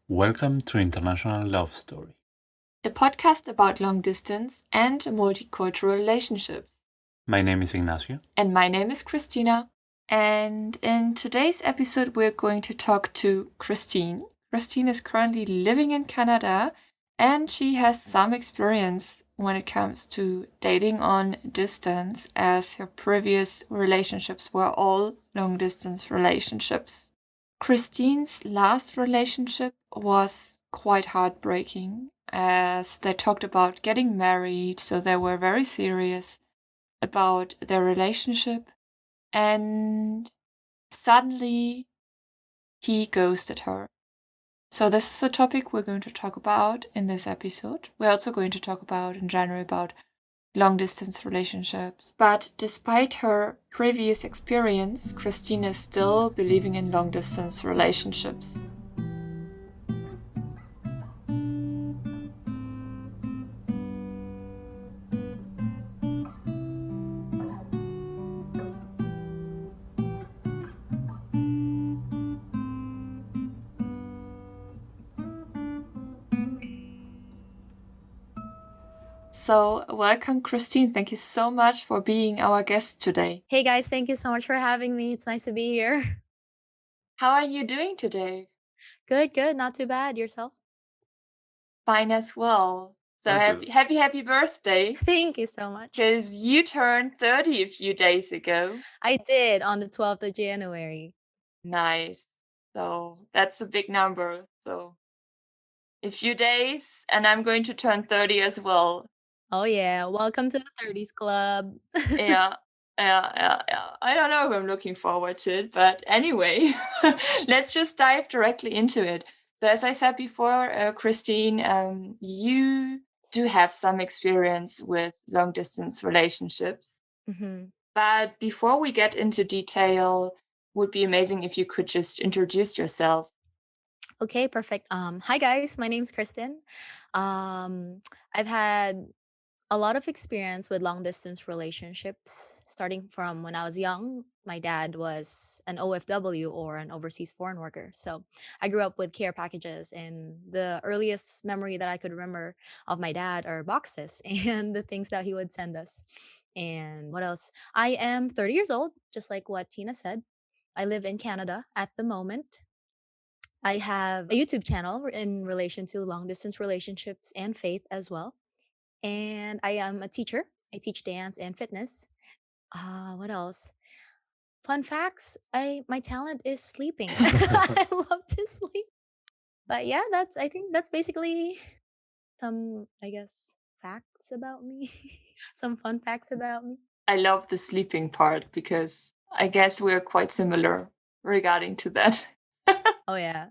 Welcome to International Love Story, a podcast about long distance and multicultural relationships. My name is Ignacio. And my name is Christina. And in today's episode, we're going to talk to Cristin. Cristin is currently living in Canada and she has some experience when it comes to dating on distance, as her previous relationships were all long distance relationships. Cristin's last relationship was quite heartbreaking, as they talked about getting married, so they were very serious about their relationship, and suddenly he ghosted her. So this is a topic we're going to talk about in this episode. We're also going to talk about in general about long distance relationships. But despite her previous experience, Cristin is still believing in long distance relationships. So, welcome, Cristin. Thank you so much for being our guest today. Hey guys, thank you so much for having me. It's nice to be here. How are you doing today? Good, not too bad. Yourself? Fine as well. So I'm good. happy birthday. Thank you so much. Because you turned 30 a few days ago. I did on the 12th of January. Nice. So that's a big number. So a few days, and I'm going to turn 30 as well. Oh yeah, welcome to the 30s club. Yeah. Yeah. I don't know if I'm looking forward to it, but anyway, let's just dive directly into it. So, as I said before, Christine, you do have some experience with long distance relationships. Mhm. But before we get into detail, would be amazing if you could just introduce yourself. Okay, perfect. Hi guys, my name's Cristin. I've had a lot of experience with long distance relationships starting from when I was young. My dad was an OFW, or an overseas foreign worker. So I grew up with care packages, and the earliest memory that I could remember of my dad are boxes and the things that he would send us. And what else? I am 30 years old, just like what Tina said. I live in Canada at the moment. I have a YouTube channel in relation to long distance relationships and faith as well, and I am a teacher. I teach dance and fitness. What else? Fun facts. I My talent is sleeping. I love to sleep. But yeah, I think that's basically some, I guess, facts about me. Some fun facts about me. I love the sleeping part because I guess we're quite similar regarding to that. Oh yeah.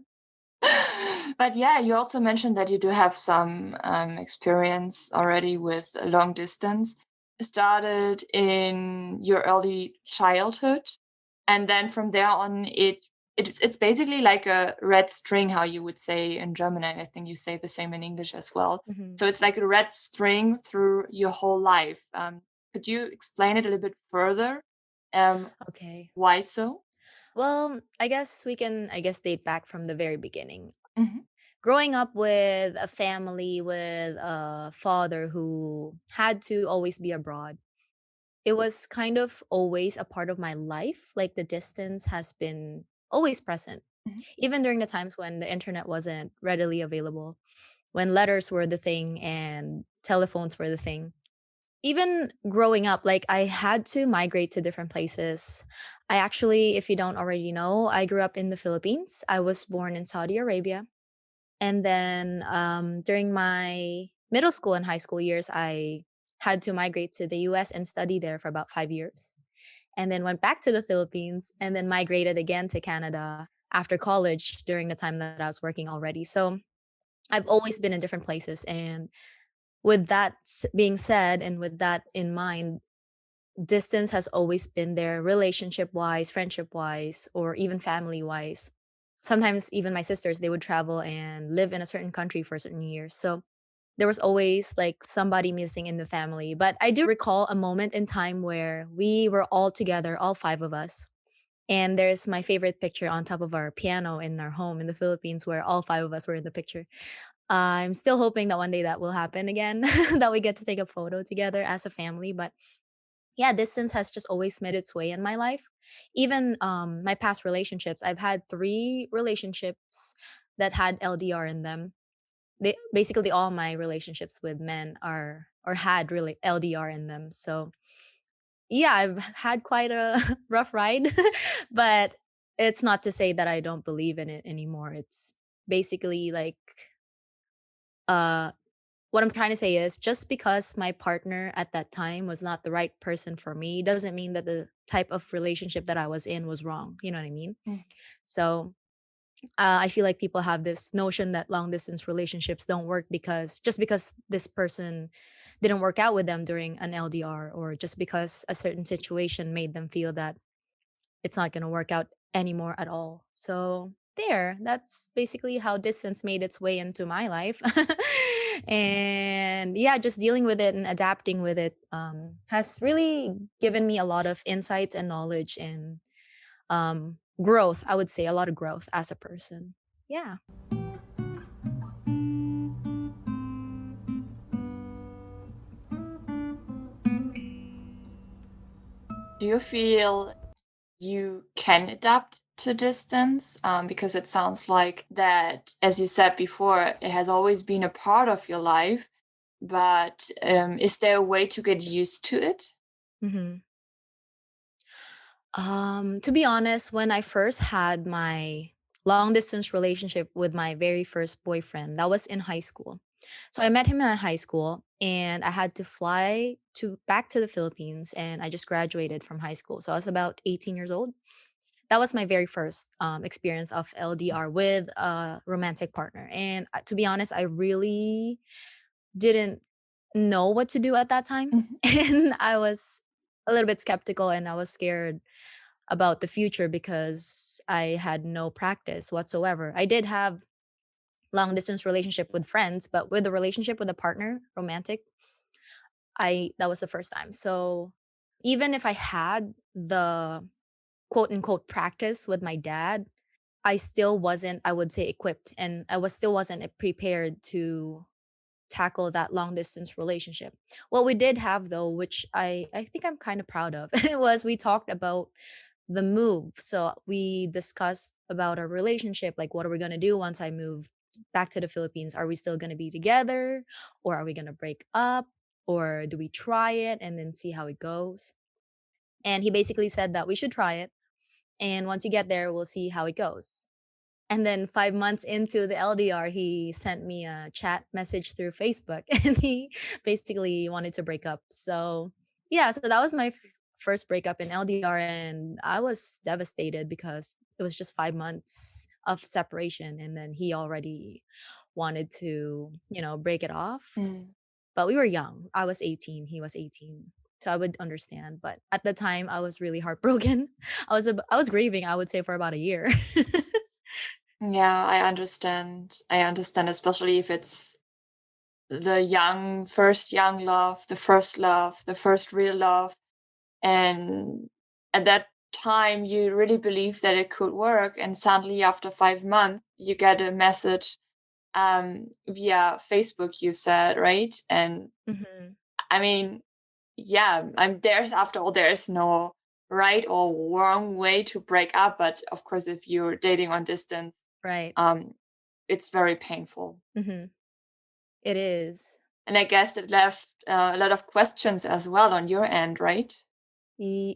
But yeah, you also mentioned that you do have some experience already with a long distance. It started in your early childhood, and then from there on, it's basically like a red string, how you would say in German, and I think you say the same in English as well. Hmm. So it's like a red string through your whole life. Could you explain it a little bit further? Okay. Why so? Well, I guess we can, date back from the very beginning. Mhm. Growing up with a family with a father who had to always be abroad, it was kind of always a part of my life. Like, the distance has been always present, Mhm. even during the times when the internet wasn't readily available, when letters were the thing and telephones were the thing. Even growing up, like, I had to migrate to different places. I actually, if you don't already know, I grew up in the Philippines. I was born in Saudi Arabia. And then during my middle school and high school years, I had to migrate to the US and study there for about 5 years. And then went back to the Philippines and then migrated again to Canada after college during the time that I was working already. So I've always been in different places. And with that being said, and with that in mind, distance has always been there, relationship wise, friendship wise, or even family wise. Sometimes even my sisters, they would travel and live in a certain country for certain years. So there was always like somebody missing in the family. But I do recall a moment in time where we were all together, all five of us. And there's my favorite picture on top of our piano in our home in the Philippines where all 5 of us were in the picture. I'm still hoping that one day that will happen again, that we get to take a photo together as a family, but yeah, distance has just always made its way in my life. Even, my past relationships, I've had 3 relationships that had LDR in them. They basically all my relationships with men are or had really LDR in them. So, yeah, I've had quite a rough ride, but it's not to say that I don't believe in it anymore. It's basically like, uh what I'm trying to say is just because my partner at that time was not the right person for me doesn't mean that the type of relationship that I was in was wrong. You know what I mean? Mm. So I feel like people have this notion that long distance relationships don't work because just because this person didn't work out with them during an LDR or just because a certain situation made them feel that it's not going to work out anymore at all. So there, that's basically how distance made its way into my life. And yeah, just dealing with it and adapting with it has really given me a lot of insights and knowledge and growth. I would say a lot of growth as a person. Yeah. Do you feel you can adapt to distance? Because it sounds like that, as you said before, it has always been a part of your life. But is there a way to get used to it? hmm to be honest, when I first had my long distance relationship with my very first boyfriend, that was in high school. So I met him in high school and I had to fly to back to the Philippines and I just graduated from high school. So I was about 18 years old. That was my very first experience of LDR with a romantic partner. And to be honest, I really didn't know what to do at that time. Mhm. And I was a little bit skeptical and I was scared about the future because I had no practice whatsoever. I did have long distance relationship with friends, but with a relationship with a partner, romantic, I that was the first time. So even if I had the quote unquote practice with my dad, I still wasn't, I would say, equipped and I was still wasn't prepared to tackle that long distance relationship. What we did have though, which I think I'm kind of proud of, was we talked about the move. So we discussed about our relationship, like what are we going to do once I move back to the Philippines? Are we still going to be together or are we going to break up or do we try it and then see how it goes? And he basically said that we should try it and once you get there we'll see how it goes. And then 5 months into the LDR, he sent me a chat message through Facebook and he basically wanted to break up. So, yeah, so that was my first breakup in LDR and I was devastated because it was just 5 months of separation and then he already wanted to, break it off. Mm. But we were young. I was 18, he was 18. So I would understand, but at the time I was really heartbroken. I was grieving, I would say for about a year. Yeah, I understand. I understand, especially if it's the first young love, the first real love. And at that time, you really believe that it could work. And suddenly, after 5 months, you get a message via Facebook, you said, right? And Mhm. I mean, yeah, after all, there's no right or wrong way to break up. But of course, if you're dating on distance, Right. um, it's very painful. Mhm. It is. And I guess it left a lot of questions as well on your end, right?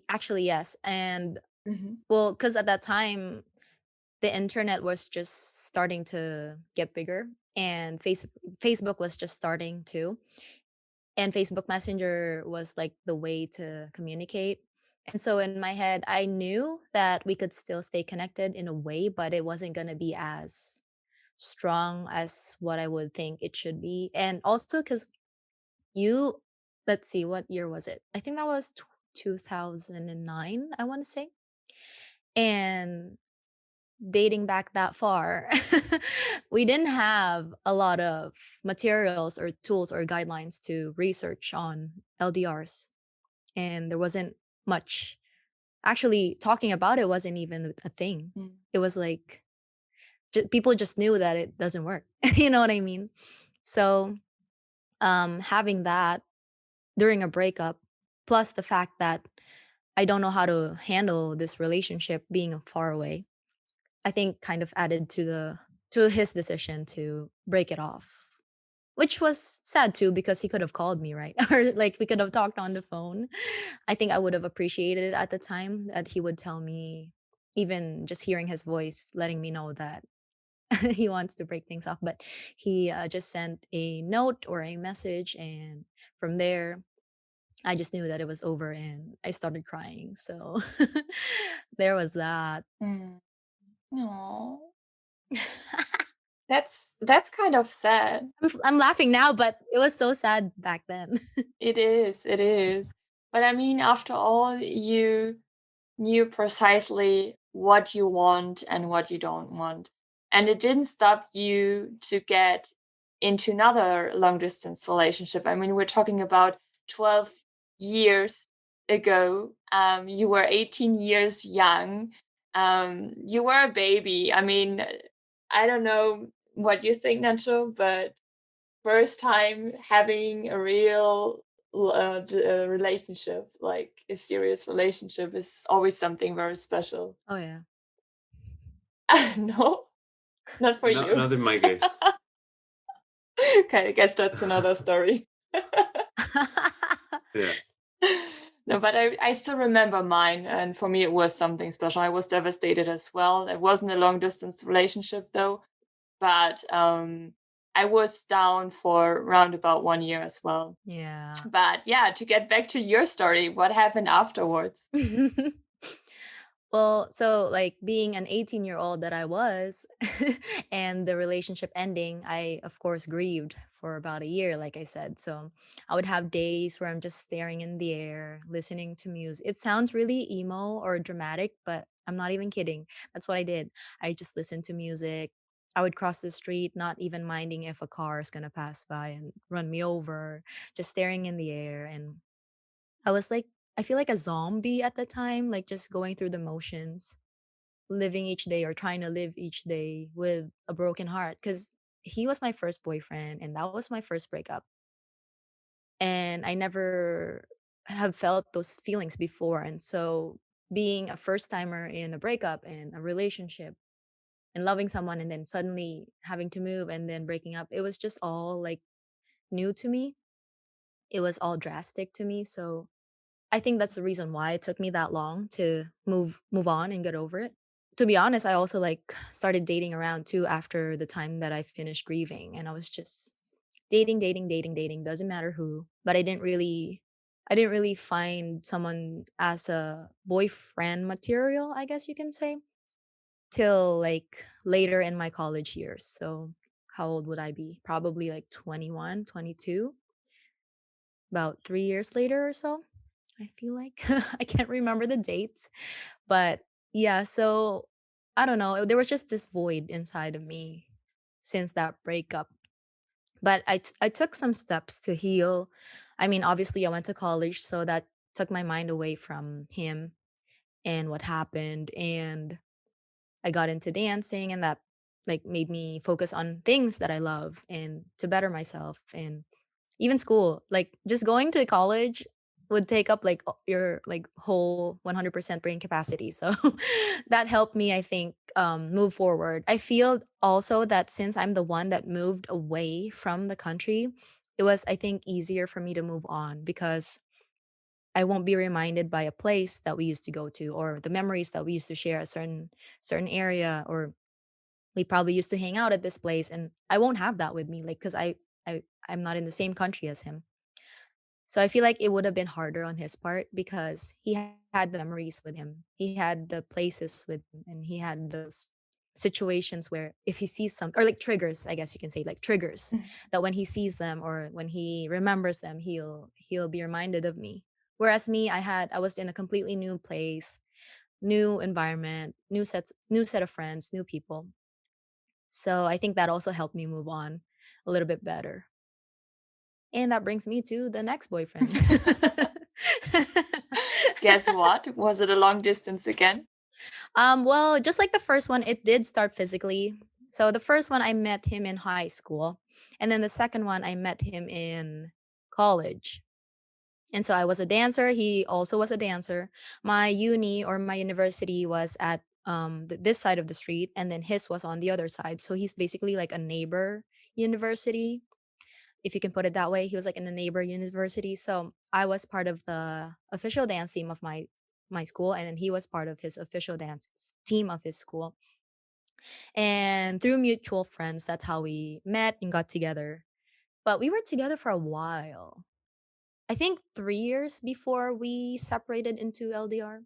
Actually, yes. And Hmm. well, because at that time, the internet was just starting to get bigger and Facebook was just starting too. And Facebook Messenger was like the way to communicate. And so in my head, I knew that we could still stay connected in a way, but it wasn't going to be as strong as what I would think it should be. And also because you let's see, what year was it? I think that was 2009, I wanna say. And dating back that far, we didn't have a lot of materials or tools or guidelines to research on LDRs, and there wasn't much. Actually, talking about it wasn't even a thing. Mm. It was like people just knew that it doesn't work. You know what I mean? So, having that during a breakup, plus the fact that I don't know how to handle this relationship being far away, I think kind of added to his decision to break it off. Which was sad too because he could have called me, right? Or like we could have talked on the phone. I think I would have appreciated it at the time that he would tell me, even just hearing his voice letting me know that he wants to break things off. But he just sent a note or a message, and from there I just knew that it was over and I started crying. So there was that. Mm. No, that's kind of sad. I'm laughing now, but it was so sad back then. It is, it is. But I mean, after all, you knew precisely what you want and what you don't want. And it didn't stop you to get into another long distance relationship. I mean, we're talking about 12 years ago. You were 18 years young. You were a baby. I mean, I don't know what you think, Nacho, but first time having a real relationship, like a serious relationship, is always something very special. Oh yeah. No, not for No, you. not in my case. Okay, I guess that's another story. Yeah. No, but I still remember mine, and for me it was something special. I was devastated as well. It wasn't a long distance relationship though, but I was down for around about 1 year as well. Yeah. But yeah, to get back to your story, what happened afterwards? Well, so like being an 18-year-old that I was and the relationship ending, I of course grieved for about a year, like I said. So I would have days where I'm just staring in the air, listening to music. It sounds really emo or dramatic, but I'm not even kidding. That's what I did. I just listened to music. I would cross the street, not even minding if a car is gonna pass by and run me over, just staring in the air. And I was like, I feel like a zombie at the time, like just going through the motions, living each day or trying to live each day with a broken heart. Because he was my first boyfriend and that was my first breakup. And I never have felt those feelings before. And so being a first timer in a breakup and a relationship and loving someone and then suddenly having to move and then breaking up, it was just all like new to me. It was all drastic to me. So I think that's the reason why it took me that long to move on and get over it. To be honest, I also like started dating around too after the time that I finished grieving, and I was just dating, dating, dating, dating, doesn't matter who, but I didn't really find someone as a boyfriend material, I guess you can say, till like later in my college years. So how old would I be? Probably like 21, 22, about 3 years later or so. I feel like I can't remember the dates, but yeah, so I don't know. There was just this void inside of me since that breakup. But I took some steps to heal. I mean, obviously, I went to college, so that took my mind away from him and what happened. And I got into dancing, and that like made me focus on things that I love and to better myself. And even school, like, just going to college would take up, like, your, like, whole 100% brain capacity, so that helped me, I think, move forward. I feel also that since I'm the one that moved away from the country, it was, I think, easier for me to move on because I won't be reminded by a place that we used to go to or the memories that we used to share a certain area, or we probably used to hang out at this place, and I won't have that with me, like, 'cause I'm not in the same country as him. So I feel like it would have been harder on his part because he had the memories with him. He had the places with him, and he had those situations where if he sees some, or like triggers, I guess you can say, like triggers, Mhm. that when he sees them or when he remembers them, he'll be reminded of me. Whereas me, I was in a completely new place, new environment, new set of friends, new people. So I think that also helped me move on a little bit better. And that brings me to the next boyfriend. Guess what? Was it a long distance again? Well, just like the first one, it did start physically. So the first one I met him in high school, and then the second one I met him in college. And so I was a dancer, he also was a dancer. My uni or my university was at this side of the street, and then his was on the other side. So he's basically like a neighbor university, if you can put it that way. He was like in a neighbor university. So I was part of the official dance team of my school, and then he was part of his official dance team of his school. And through mutual friends, that's how we met and got together. But we were together for a while. I think 3 years before we separated into LDR.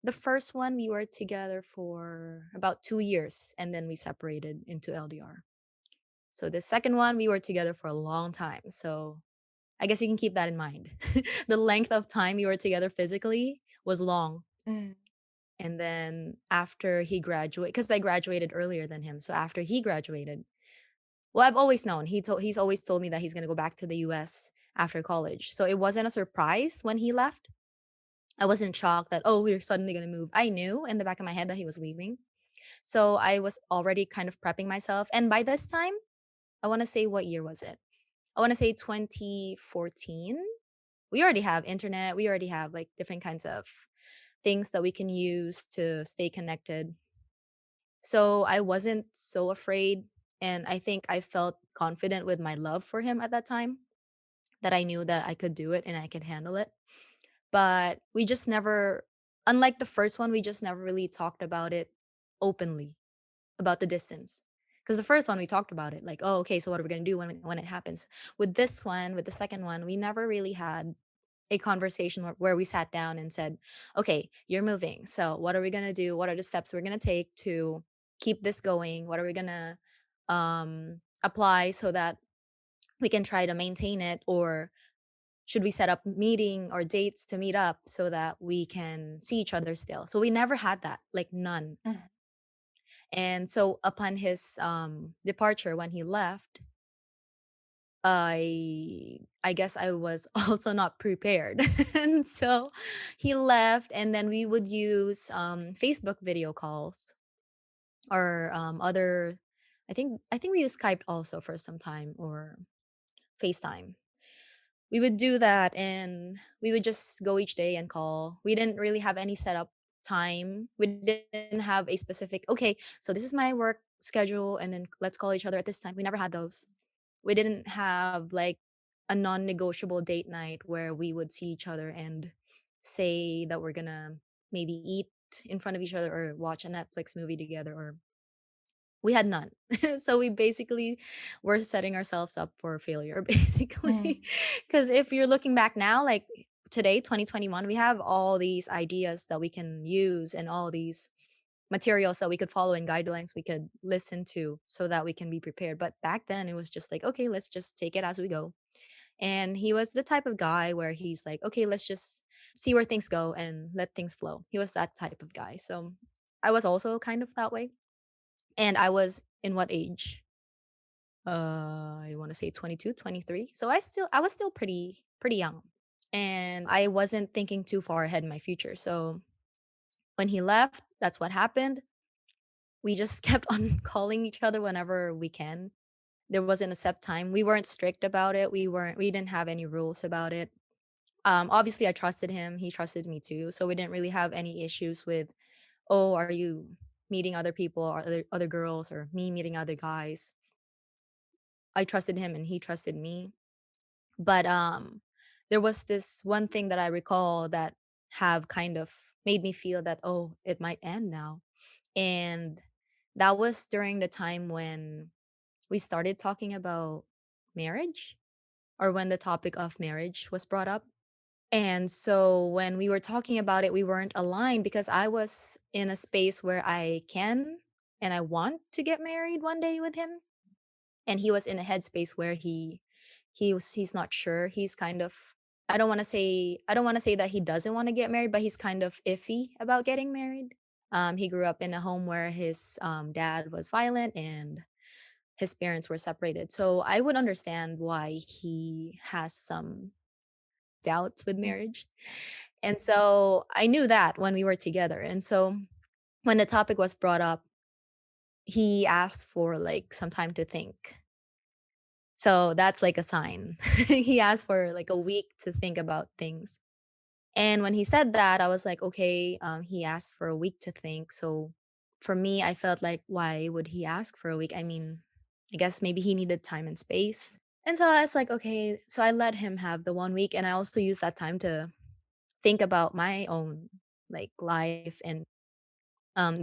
The first one we were together for about 2 years, and then we separated into LDR. So the second one we were together for a long time. So I guess you can keep that in mind. The length of time we were together physically was long. Mm. And then after he graduated, because I graduated earlier than him. So after he graduated, well, I've always known. He's always told me that he's gonna go back to the US after college. So it wasn't a surprise when he left. I wasn't shocked that, oh, we're suddenly gonna move. I knew in the back of my head that he was leaving. So I was already kind of prepping myself. And by this time, I wanna say, what year was it? I wanna say 2014. We already have internet. We already have like different kinds of things that we can use to stay connected. So I wasn't so afraid. And I think I felt confident with my love for him at that time, that I knew that I could do it and I could handle it. But we just never, unlike the first one, we just never really talked about it openly, about the distance. Because the first one we talked about it, like, oh, okay, so what are we gonna do when it happens? With this one, with the second one, we never really had a conversation where we sat down and said, okay, you're moving. So what are we gonna do? What are the steps we're gonna take to keep this going? What are we gonna apply so that we can try to maintain it? Or should we set up meeting or dates to meet up so that we can see each other still? So we never had that, like none. Mhm. And so upon his departure, when he left, I guess I was also not prepared. And so he left, and then we would use Facebook video calls, or other, I think we used Skype also for some time, or FaceTime. We would do that, and we would just go each day and call. We didn't really have any setup time. We didn't have a specific, okay, so this is my work schedule, and then let's call each other at this time. We never had those. We didn't have like a non-negotiable date night where we would see each other and say that we're gonna maybe eat in front of each other or watch a Netflix movie together, or we had none. So we basically were setting ourselves up for failure, basically. Mm. Because if you're looking back now, like today, 2021, we have all these ideas that we can use and all these materials that we could follow and guidelines we could listen to so that we can be prepared. But back then it was just like, okay, let's just take it as we go. And he was the type of guy where he's like, okay, let's just see where things go and let things flow. He was that type of guy. So I was also kind of that way. And I was in what age? I want to say 22, 23. So I was still pretty young. And I wasn't thinking too far ahead in my future. So when he left, that's what happened. We just kept on calling each other whenever we can. There wasn't a set time. We weren't strict about it. We didn't have any rules about it. Obviously I trusted him, he trusted me too. So we didn't really have any issues with, oh, are you meeting other people or other girls, or me meeting other guys. I trusted him and he trusted me. But there was this one thing that I recall that have kind of made me feel that, oh, it might end now. And that was during the time when we started talking about marriage, or when the topic of marriage was brought up. And so when we were talking about it, we weren't aligned, because I was in a space where I can and I want to get married one day with him. And he was in a headspace where he's not sure. He's kind of, I don't want to say that he doesn't want to get married, but he's kind of iffy about getting married. He grew up in a home where his dad was violent and his parents were separated. So I would understand why he has some doubts with Mm. marriage. And so I knew that when we were together. And so when the topic was brought up, he asked for like some time to think. So that's like a sign. He asked for like a week to think about things. And when he said that, I was like, okay, he asked for a week to think. So for me, I felt like, why would he ask for a week? I mean, I guess maybe he needed time and space. And so I was like, okay. So I let him have the 1 week. And I also used that time to think about my own like life and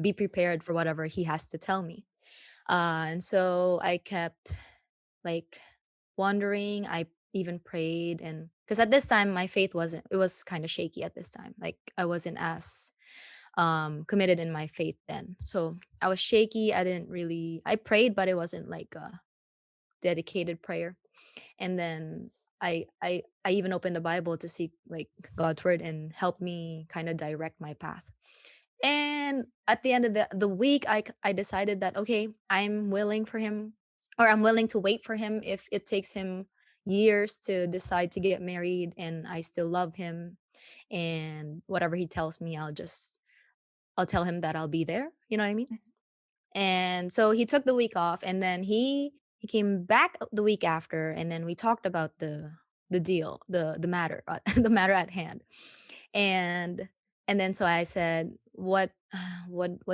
be prepared for whatever he has to tell me. And so I kept like wondering. I even prayed, and because at this time my faith wasn't, it was kind of shaky at this time. Like I wasn't as committed in my faith then. So I was shaky. I didn't really, I prayed, but it wasn't like a dedicated prayer. And then I even opened the Bible to seek like God's word and help me kind of direct my path. And at the end of the week, I decided that okay, I'm willing for him, or I'm willing to wait for him if it takes him years to decide to get married, and I still love him. And whatever he tells me, I'll tell him that I'll be there. You know what I mean? And so he took the week off, and then he came back the week after, and then we talked about the deal, the matter, the matter at hand. And and then so I said, what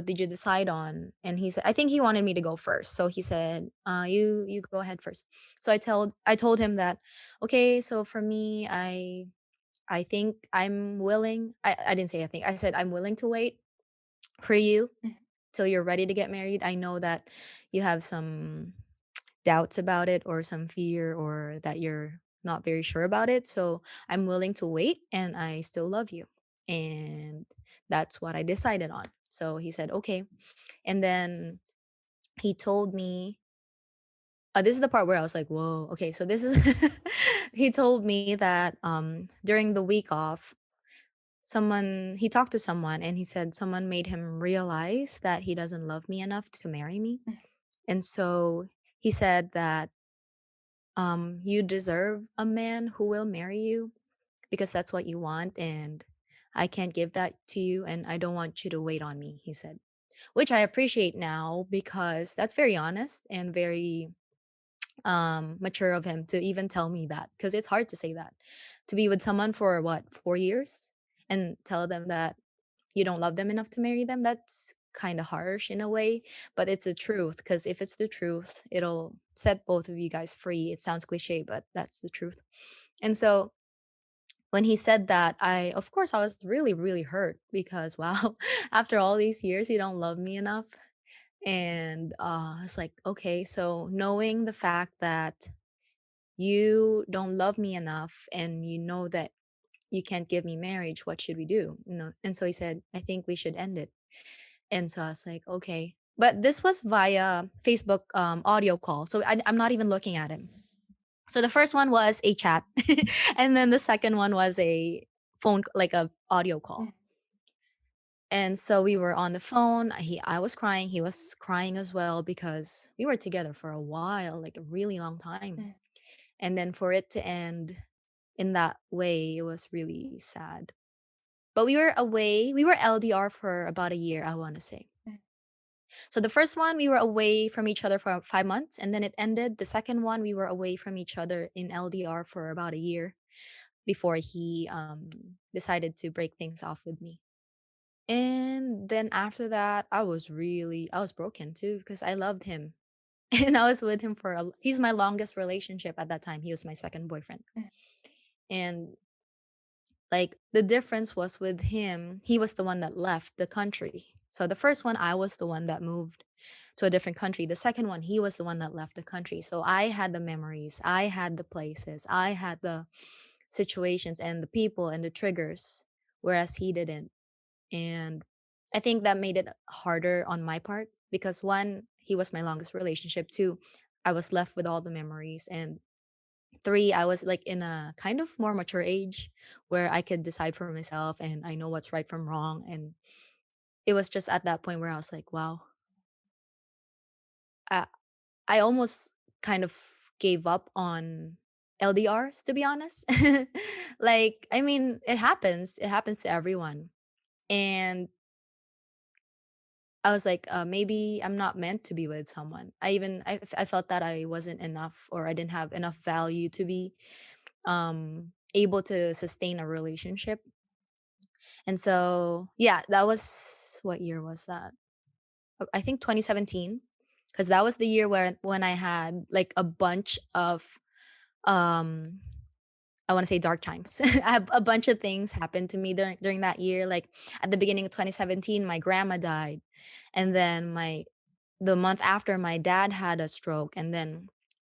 did you decide on? And he said, I think he wanted me to go first. So he said, you go ahead first. So I told him that, okay, so for me, I think I'm willing. I didn't say I think. I said I'm willing to wait for you Mhm. till you're ready to get married. I know that you have some doubts about it, or some fear, or that you're not very sure about it. So I'm willing to wait, and I still love you. And that's what I decided on. So he said, okay. And then he told me, this is the part where I was like, whoa, okay. So this is, he told me that during the week off, he talked to someone, and he said someone made him realize that he doesn't love me enough to marry me. Mhm. And so he said that you deserve a man who will marry you, because that's what you want, and I can't give that to you, and I don't want you to wait on me, he said. Which I appreciate now, because that's very honest and very mature of him to even tell me that, because it's hard to say that, to be with someone for what, 4 years, and tell them that you don't love them enough to marry them. That's kind of harsh in a way, but it's the truth, because if it's the truth, it'll set both of you guys free. It sounds cliche, but that's the truth. And so when he said that, of course, I was really, really hurt, because wow, after all these years, you don't love me enough. And it's like, okay, so knowing the fact that you don't love me enough, and you know that you can't give me marriage, what should we do? And so he said, I think we should end it. And so I was like, okay. But this was via Facebook audio call. So I'm not even looking at him. So the first one was a chat. And then the second one was a phone, like a audio Mhm. call. And so we were on the phone. I was crying. He was crying as well, because we were together for a while, like a really long time. Mhm. And then for it to end in that way, it was really sad. But we were away. We were LDR for about a year, I want to say. Mhm. So the first one, we were away from each other for 5 months, and then it ended. The second one, we were away from each other in LDR for about a year before he decided to break things off with me. And then after that, I was broken too, because I loved him. And I was with him he's my longest relationship at that time. He was my second boyfriend. Mhm. And like the difference was, with him, he was the one that left the country. So the first one, I was the one that moved to a different country. The second one, he was the one that left the country. So I had the memories, I had the places, I had the situations and the people and the triggers, whereas he didn't. And I think that made it harder on my part, because one, he was my longest relationship. Two, I was left with all the memories. And three, I was like in a kind of more mature age where I could decide for myself, and I know what's right from wrong. And it was just at that point where I was like, wow, I, I almost kind of gave up on LDRs, to be honest. Like, I mean, it happens to everyone. And I was like, maybe I'm not meant to be with someone. I felt that I wasn't enough, or I didn't have enough value to be able to sustain a relationship. And so, yeah, that was, what year was that? I think 2017, because that was the year where when I had like a bunch of um I want to say dark times. I have a bunch of things happened to me during that year. Like at the beginning of 2017, my grandma died, and then my the month after, my dad had a stroke, and then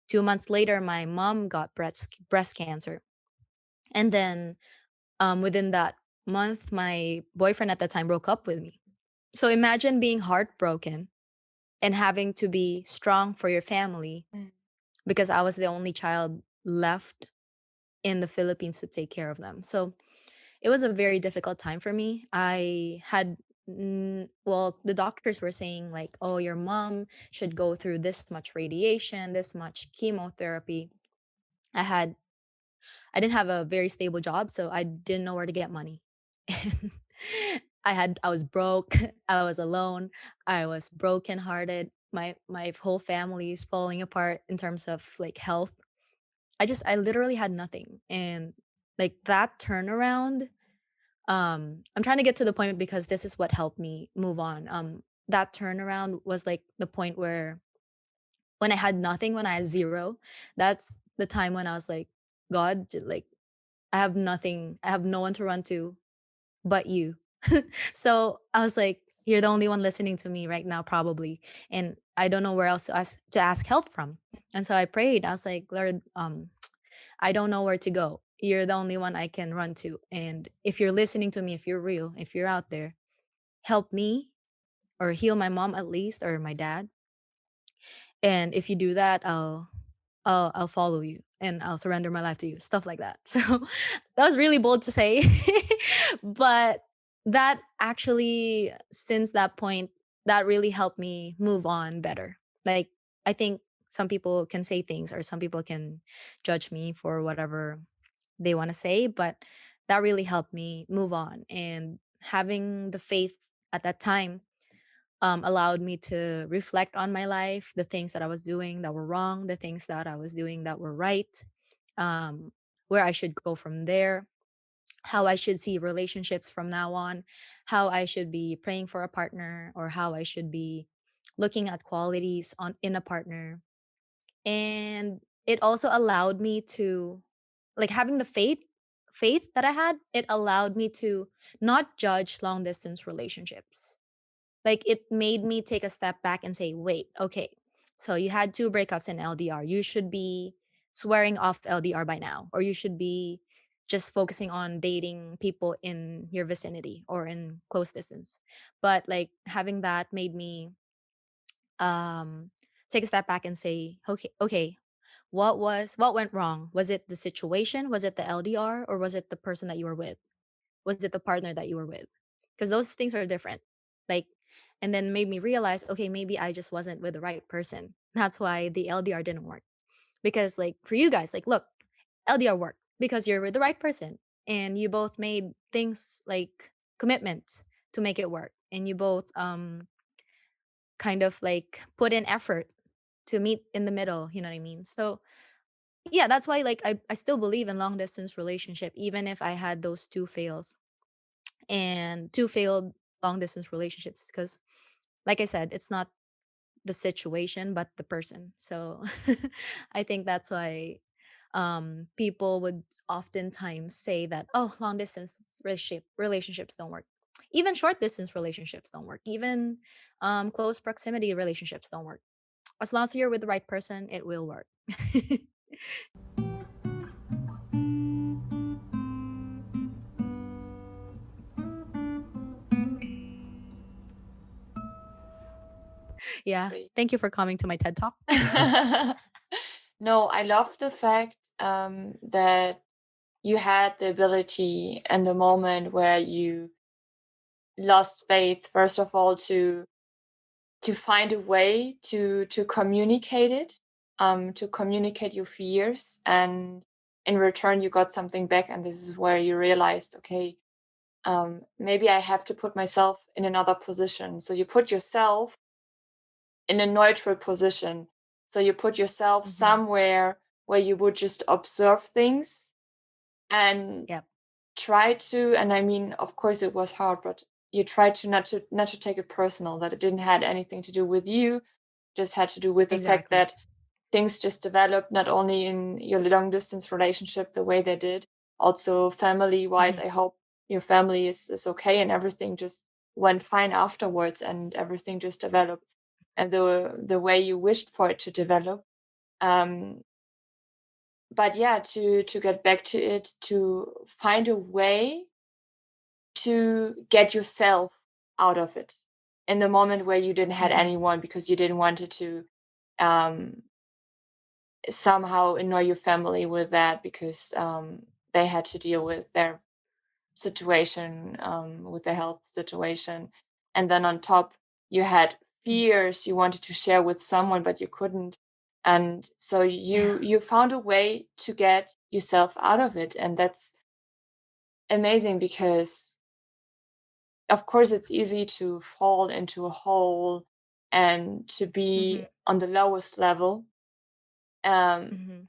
2 months later, my mom got breast cancer, and then within that month, my boyfriend at the time broke up with me. So imagine being heartbroken and having to be strong for your family, Mm. because I was the only child left in the Philippines to take care of them. So it was a very difficult time for me. I had well, the doctors were saying like, "Oh, your mom should go through this much radiation, this much chemotherapy." I had I didn't have a very stable job, so I didn't know where to get money. And I was broke, I was alone, I was brokenhearted. My whole family is falling apart in terms of like health. I literally had nothing. And like that turnaround, I'm trying to get to the point because this is what helped me move on. That turnaround was like the point where when I had nothing, when I had zero, that's the time when I was like, God, like I have nothing. I have no one to run to but you. So I was like, you're the only one listening to me right now, probably. And I don't know where else to ask help from. And so I prayed. I was like, Lord, I don't know where to go. You're the only one I can run to. And if you're listening to me, if you're real, if you're out there, help me or heal my mom at least, or my dad. And if you do that, I'll follow you and I'll surrender my life to you. Stuff like that. So that was really bold to say. But that actually, since that point, that really helped me move on better. Like, I think some people can say things, or some people can judge me for whatever they want to say, but that really helped me move on. And having the faith at that time allowed me to reflect on my life, the things that I was doing that were wrong, the things that I was doing that were right, um, where I should go from there, how I should see relationships from now on, how I should be praying for a partner, or how I should be looking at qualities on in a partner. And it also allowed me to, like, having the faith that I had, it allowed me to not judge long distance relationships. Like, it made me take a step back and say, wait, okay, so you had two breakups in LDR. You should be swearing off LDR by now, or you should be just focusing on dating people in your vicinity or in close distance. But like having that made me um take a step back and say, okay, what went wrong? Was it the situation? Was it the LDR? Or was it the person that you were with? Was it the partner that you were with? Because those things are different. Like, and then made me realize, okay, maybe I just wasn't with the right person. That's why the LDR didn't work. Because, like, for you guys, like, look, LDR worked because you're with the right person, and you both made things like commitments to make it work. And you both kind of like put in effort to meet in the middle, you know what I mean? So yeah, that's why like I still believe in long distance relationship, even if I had those two fails and two failed long distance relationships, because like I said, it's not the situation but the person. So I think that's why people would oftentimes say that, oh, long distance relationships don't work, even short distance relationships don't work, even close proximity relationships don't work. As long as you're with the right person, it will work. Yeah, Great. thank you for coming to my TED talk. No, I love the fact that you had the ability and the moment where you lost faith, first of all, to find a way to communicate it, to communicate your fears, and in return you got something back, and this is where you realized, okay, maybe I have to put myself in another position. So you put yourself in a neutral position. So you put yourself Mm-hmm. somewhere where you would just observe things and Yep. try to, and I mean, of course it was hard, but you tried to not to take it personal, that it didn't had anything to do with you, just had to do with the fact Exactly. that things just developed not only in your long distance relationship the way they did, also family wise. Mm-hmm. I hope your family is okay and everything just went fine afterwards and everything just developed and the way you wished for it to develop. Um, but yeah, to get back to it, to find a way to get yourself out of it in the moment where you didn't had Mm-hmm. anyone because you didn't want it to um, somehow annoy your family with that because they had to deal with their situation, with the health situation, and then on top you had fears you wanted to share with someone but you couldn't, and so Yeah. you found a way to get yourself out of it, and that's amazing because of course it's easy to fall into a hole and to Mm-hmm. be on the lowest level, um, Mm-hmm.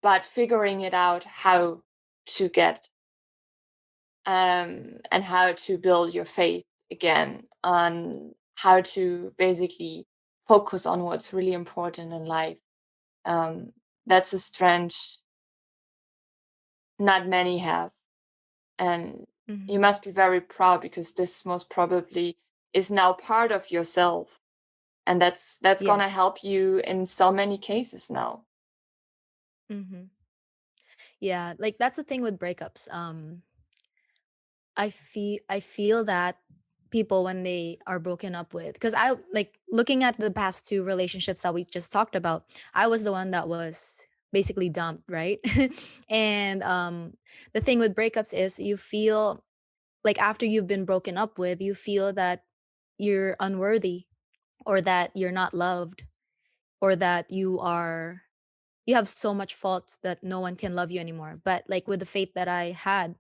but figuring it out how to get and how to build your faith again, on how to basically focus on what's really important in life, um, that's a strength not many have, and you Mm-hmm. must be very proud because this most probably is now part of yourself, and that's gonna Yes. help you in so many cases now. Mm-hmm. Yeah, like that's the thing with breakups. I feel that people when they are broken up with, because I like looking at the past two relationships that we just talked about, I was the one that was basically dumped, right? And the thing with breakups is you feel like after you've been broken up with, you feel that you're unworthy, or that you're not loved, or that you have so much faults that no one can love you anymore. But like with the faith that I had,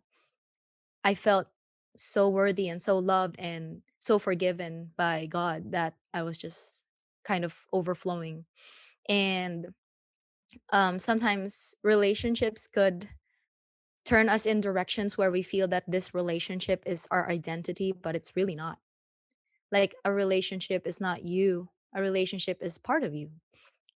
I felt so worthy and so loved and so forgiven by God that I was just kind of overflowing. And sometimes relationships could turn us in directions where we feel that this relationship is our identity, but it's really not. Like a relationship is not you, a relationship is part of you.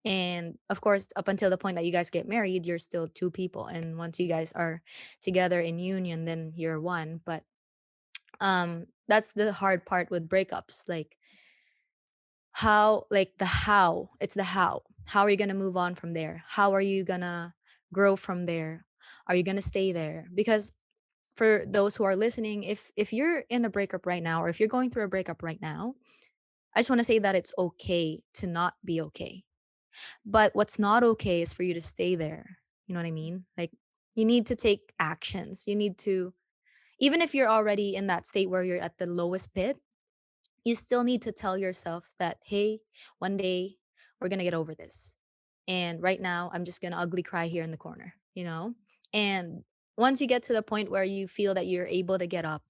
And of course, up until the point that you guys get married, you're still two people. And once you guys are together in union, then you're one. But that's the hard part with breakups, like how it's the how are you going to move on from there, how are you going to grow from there, are you going to stay there? Because for those who are listening, if you're in a breakup right now, or if you're going through a breakup right now, I just want to say that it's okay to not be okay, but what's not okay is for you to stay there. You know what I mean? Like, you need to take actions, you need to, even if you're already in that state where you're at the lowest pit, you still need to tell yourself that, hey, one day we're going to get over this. And right now, I'm just going to ugly cry here in the corner, you know? And once you get to the point where you feel that you're able to get up,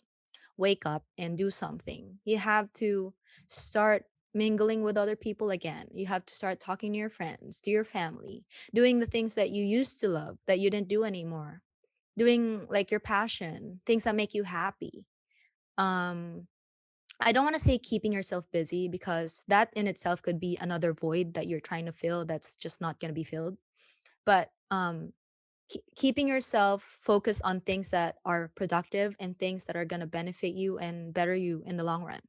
wake up, and do something, you have to start mingling with other people again. You have to start talking to your friends, to your family, doing the things that you used to love that you didn't do anymore, doing like your passion, things that make you happy. Um, I don't want to say keeping yourself busy, because that in itself could be another void that you're trying to fill that's just not going to be filled. But keeping yourself focused on things that are productive and things that are going to benefit you and better you in the long run.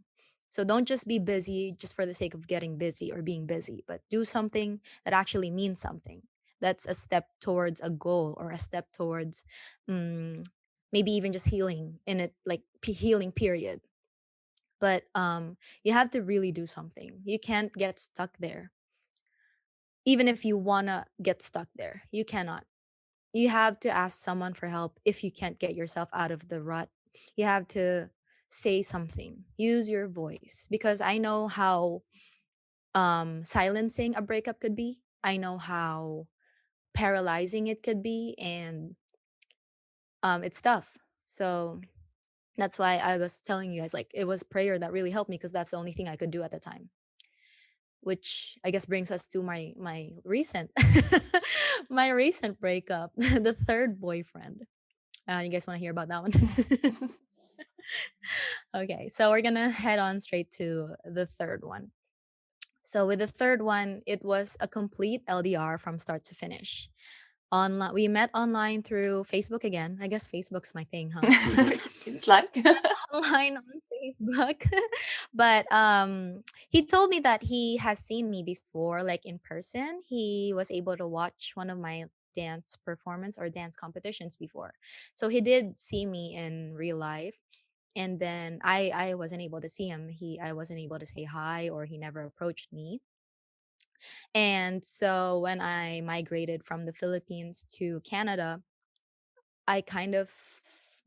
So don't just be busy just for the sake of getting busy or being busy, but do something that actually means something. That's a step towards a goal, or a step towards mm, maybe even just healing in it, like healing period. But you have to really do something. You can't get stuck there. Even if you want to get stuck there, you cannot. You have to ask someone for help if you can't get yourself out of the rut. You have to say something, use your voice, because I know how silencing a breakup could be. I know how paralyzing it could be, and it's tough. So that's why I was telling you guys, like, it was prayer that really helped me, because that's the only thing I could do at the time. Which I guess brings us to my recent my recent breakup, the third boyfriend. You guys want to hear about that one? Okay, so we're gonna head on straight to the third one. So with the third one, it was a complete LDR from start to finish. Online, we met online through Facebook again. I guess Facebook's my thing, huh? Seems like. Online on Facebook. But he told me that he has seen me before, like in person. He was able to watch one of my dance performance or dance competitions before. So he did see me in real life. And then I wasn't able to see him. I wasn't able to say hi, or he never approached me. And so when I migrated from the Philippines to Canada, I kind of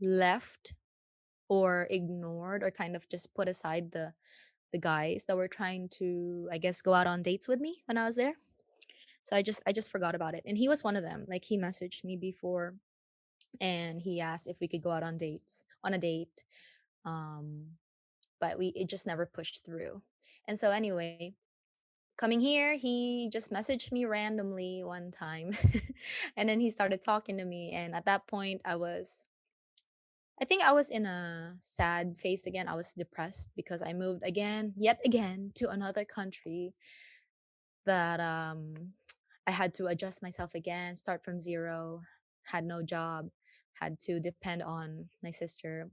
left or ignored or kind of just put aside the guys that were trying to, I guess, go out on dates with me when I was there. So I just forgot about it. And he was one of them. Like, he messaged me before, and he asked if we could go out on a date. Um but we it just never pushed through. And so anyway, coming here, he just messaged me randomly one time. And then he started talking to me, and at that point I think I was in a sad phase again. I was depressed because I moved again, yet again, to another country that I had to adjust myself again, start from zero, had no job, had to depend on my sister.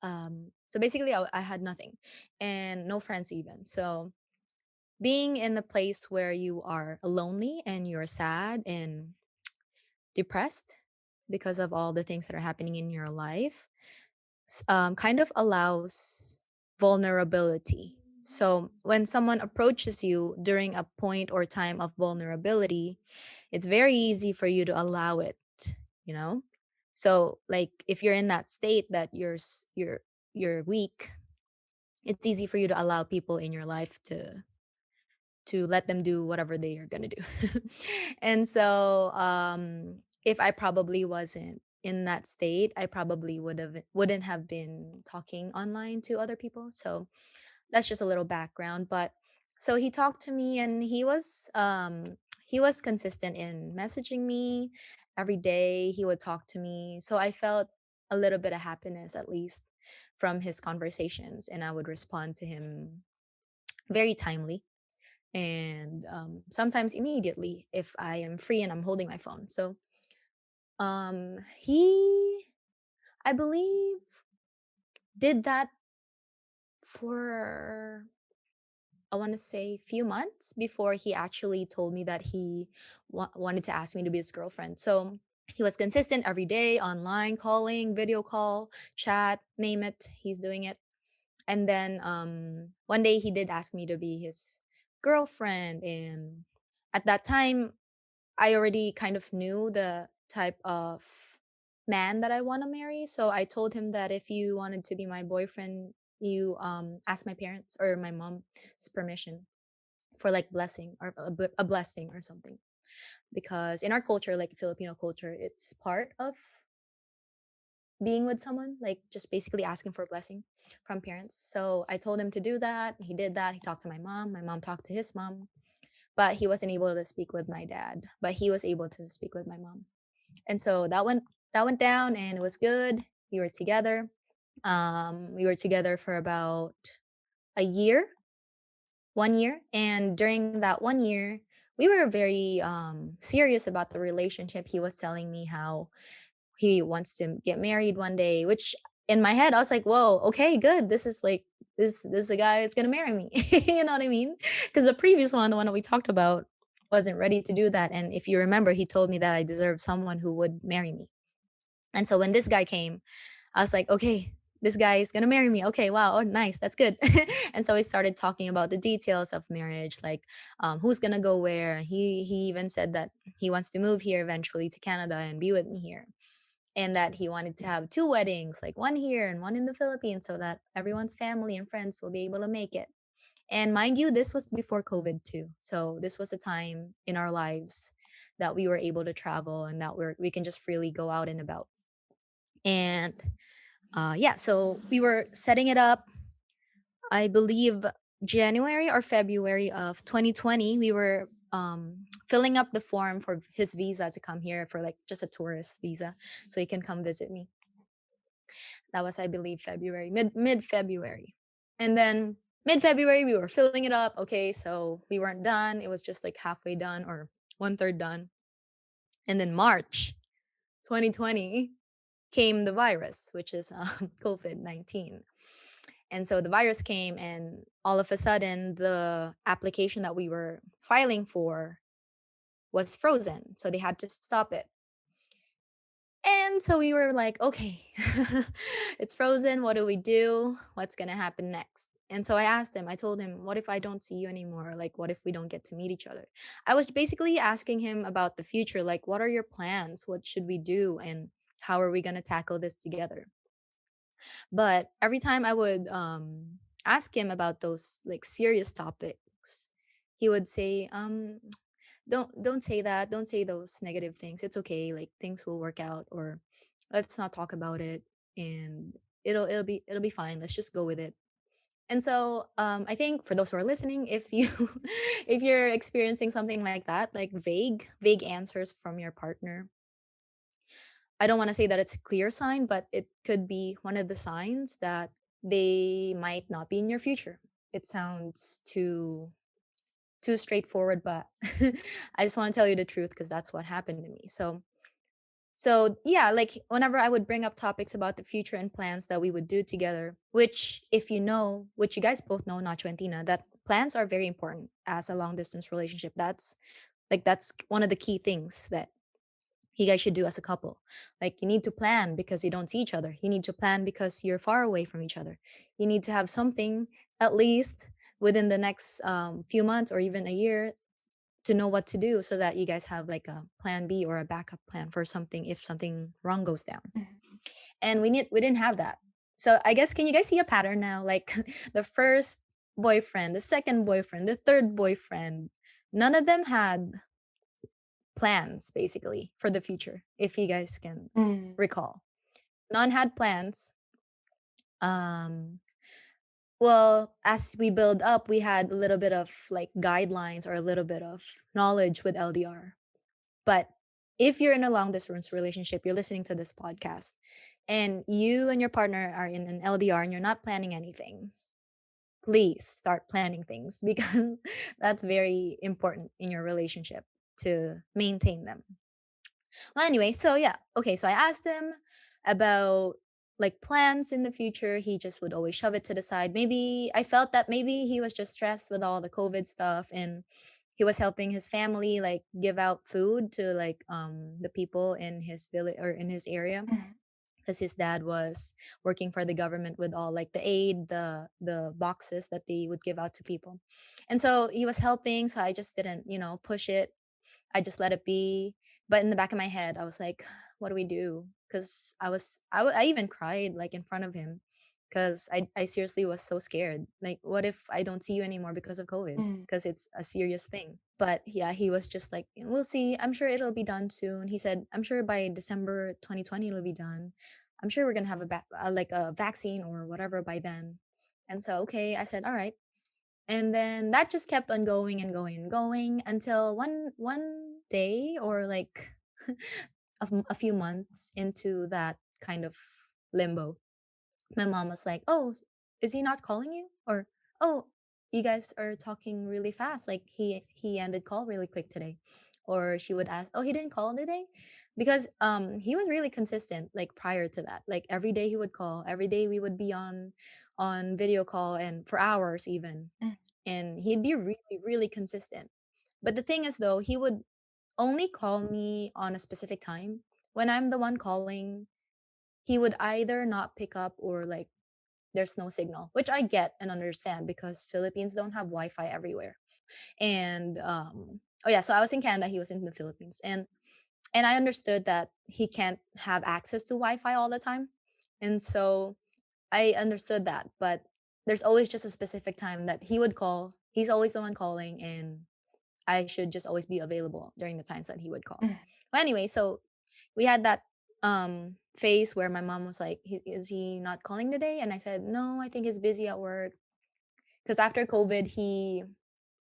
So basically I had nothing and no friends even. So being in the place where you are lonely and you're sad and depressed because of all the things that are happening in your life, kind of allows vulnerability. So when someone approaches you during a point or time of vulnerability, it's very easy for you to allow it, you know? So like if you're in that state that you're weak, it's easy for you to allow people in your life to let them do whatever they are going to do. And so if I probably wasn't in that state, I probably wouldn't have been talking online to other people. So that's just a little background. But so he talked to me, and he was consistent in messaging me every day. He would talk to me, so I felt a little bit of happiness, at least, from his conversations, and I would respond to him very timely, and sometimes immediately if I am free and I'm holding my phone. So he, I believe, did that for, I want to say, few months before he actually told me that he wanted to ask me to be his girlfriend. So he was consistent every day, online, calling, video call, chat, name it, he's doing it. And then one day he did ask me to be his girlfriend, and at that time I already kind of knew the type of man that I want to marry. So I told him that if you wanted to be my boyfriend, you ask my parents or my mom's permission for like blessing or a blessing or something. Because in our culture, like Filipino culture, it's part of being with someone, like just basically asking for a blessing from parents. So I told him to do that. He did that. He talked to my mom talked to his mom, but he wasn't able to speak with my dad, but he was able to speak with my mom. And so that went down, and it was good. We were together. We were together for about a year, 1 year. And during that 1 year, we were very serious about the relationship. He was telling me how he wants to get married one day, which in my head I was like, whoa, okay, good. This is like this is the guy that's gonna marry me. You know what I mean? Because the previous one, the one that we talked about, wasn't ready to do that. And if you remember, he told me that I deserve someone who would marry me. And so when this guy came, I was like, okay, this guy is gonna marry me. Okay, wow, oh, nice, that's good. And so we started talking about the details of marriage, like who's gonna go where. He even said that he wants to move here eventually to Canada and be with me here, and that he wanted to have two weddings, like one here and one in the Philippines, so that everyone's family and friends will be able to make it. And mind you, this was before COVID too. So this was a time in our lives that we were able to travel and that we can just freely go out and about. And yeah, so we were setting it up. I believe January or February of 2020, we were filling up the form for his visa to come here for like just a tourist visa, so he can come visit me. That was, I believe, February, mid February, and then mid February we were filling it up. Okay, so we weren't done; it was just like halfway done or one third done, and then March 2020 came the virus, which is COVID-19. And so the virus came, and all of a sudden, the application that we were filing for was frozen. So they had to stop it. And so we were like, okay, it's frozen. What do we do? What's going to happen next? And so I asked him, I told him, what if I don't see you anymore? Like, what if we don't get to meet each other? I was basically asking him about the future. Like, what are your plans? What should we do? And how are we going to tackle this together? But every time I would ask him about those like serious topics, he would say, don't say that, don't say those negative things. It's okay, like things will work out, or let's not talk about it, and it'll be fine. Let's just go with it. And so I think for those who are listening, if you if you're experiencing something like that, like vague answers from your partner, I don't want to say that it's a clear sign, but it could be one of the signs that they might not be in your future. It sounds too straightforward, but I just want to tell you the truth because that's what happened to me. So yeah, like whenever I would bring up topics about the future and plans that we would do together, which if you know, which you guys both know, Nacho and Tina, that plans are very important as a long distance relationship. That's one of the key things that you guys should do as a couple. Like you need to plan because you don't see each other. You need to plan because you're far away from each other. You need to have something at least within the next few months or even a year to know what to do so that you guys have like a plan B or a backup plan for something if something wrong goes down. Mhm. And we didn't have that. So I guess can you guys see a pattern now? Like the first boyfriend, the second boyfriend, the third boyfriend, none of them had plans basically for the future, if you guys can Mm. recall. None had plans. Um, well, as we build up, we had a little bit of like guidelines or a little bit of knowledge with LDR. But if you're in a long distance relationship, you're listening to this podcast, and you and your partner are in an LDR and you're not planning anything, please start planning things because that's very important in your relationship to maintain them. Well, anyway, so yeah. Okay, so I asked him about like plans in the future. He just would always shove it to the side. Maybe I felt that maybe he was just stressed with all the COVID stuff and he was helping his family like give out food to like the people in his village or in his area Mhm. because his dad was working for the government with all like the aid, the boxes that they would give out to people. And so he was helping, so I just didn't, push it. I just let it be. But in the back of my head, I was like, what do we do? Because I even cried like in front of him because I seriously was so scared. Like, what if I don't see you anymore because of COVID? Mm. Because it's a serious thing. But yeah, he was just like, we'll see. I'm sure it'll be done soon. He said, I'm sure by December 2020 it'll be done. I'm sure we're gonna have like a vaccine or whatever by then. And so, okay, I said, all right. And then that just kept on going and going and going until one day or like a few months into that kind of limbo, my mom was like, "Oh, is he not calling you?" Or, "Oh, you guys are talking really fast. Like he ended call really quick today." Or she would ask, "Oh, he didn't call today?" Because he was really consistent like prior to that. Like every day he would call. Every day we would be on video call and for hours even. Mm. And he'd be really really consistent. But the thing is though, he would only call me on a specific time. When I'm the one calling, he would either not pick up or like there's no signal, which I get and understand because Philippines don't have Wi-Fi everywhere. And oh yeah, so I was in Canada, he was in the Philippines, and I understood that he can't have access to Wi-Fi all the time, and so I understood that. But there's always just a specific time that he would call. He's always the one calling, and I should just always be available during the times that he would call. Mm. But anyway, so we had that phase where my mom was like, Is he not calling today?" And I said, "No, I think he's busy at work." Because after COVID, he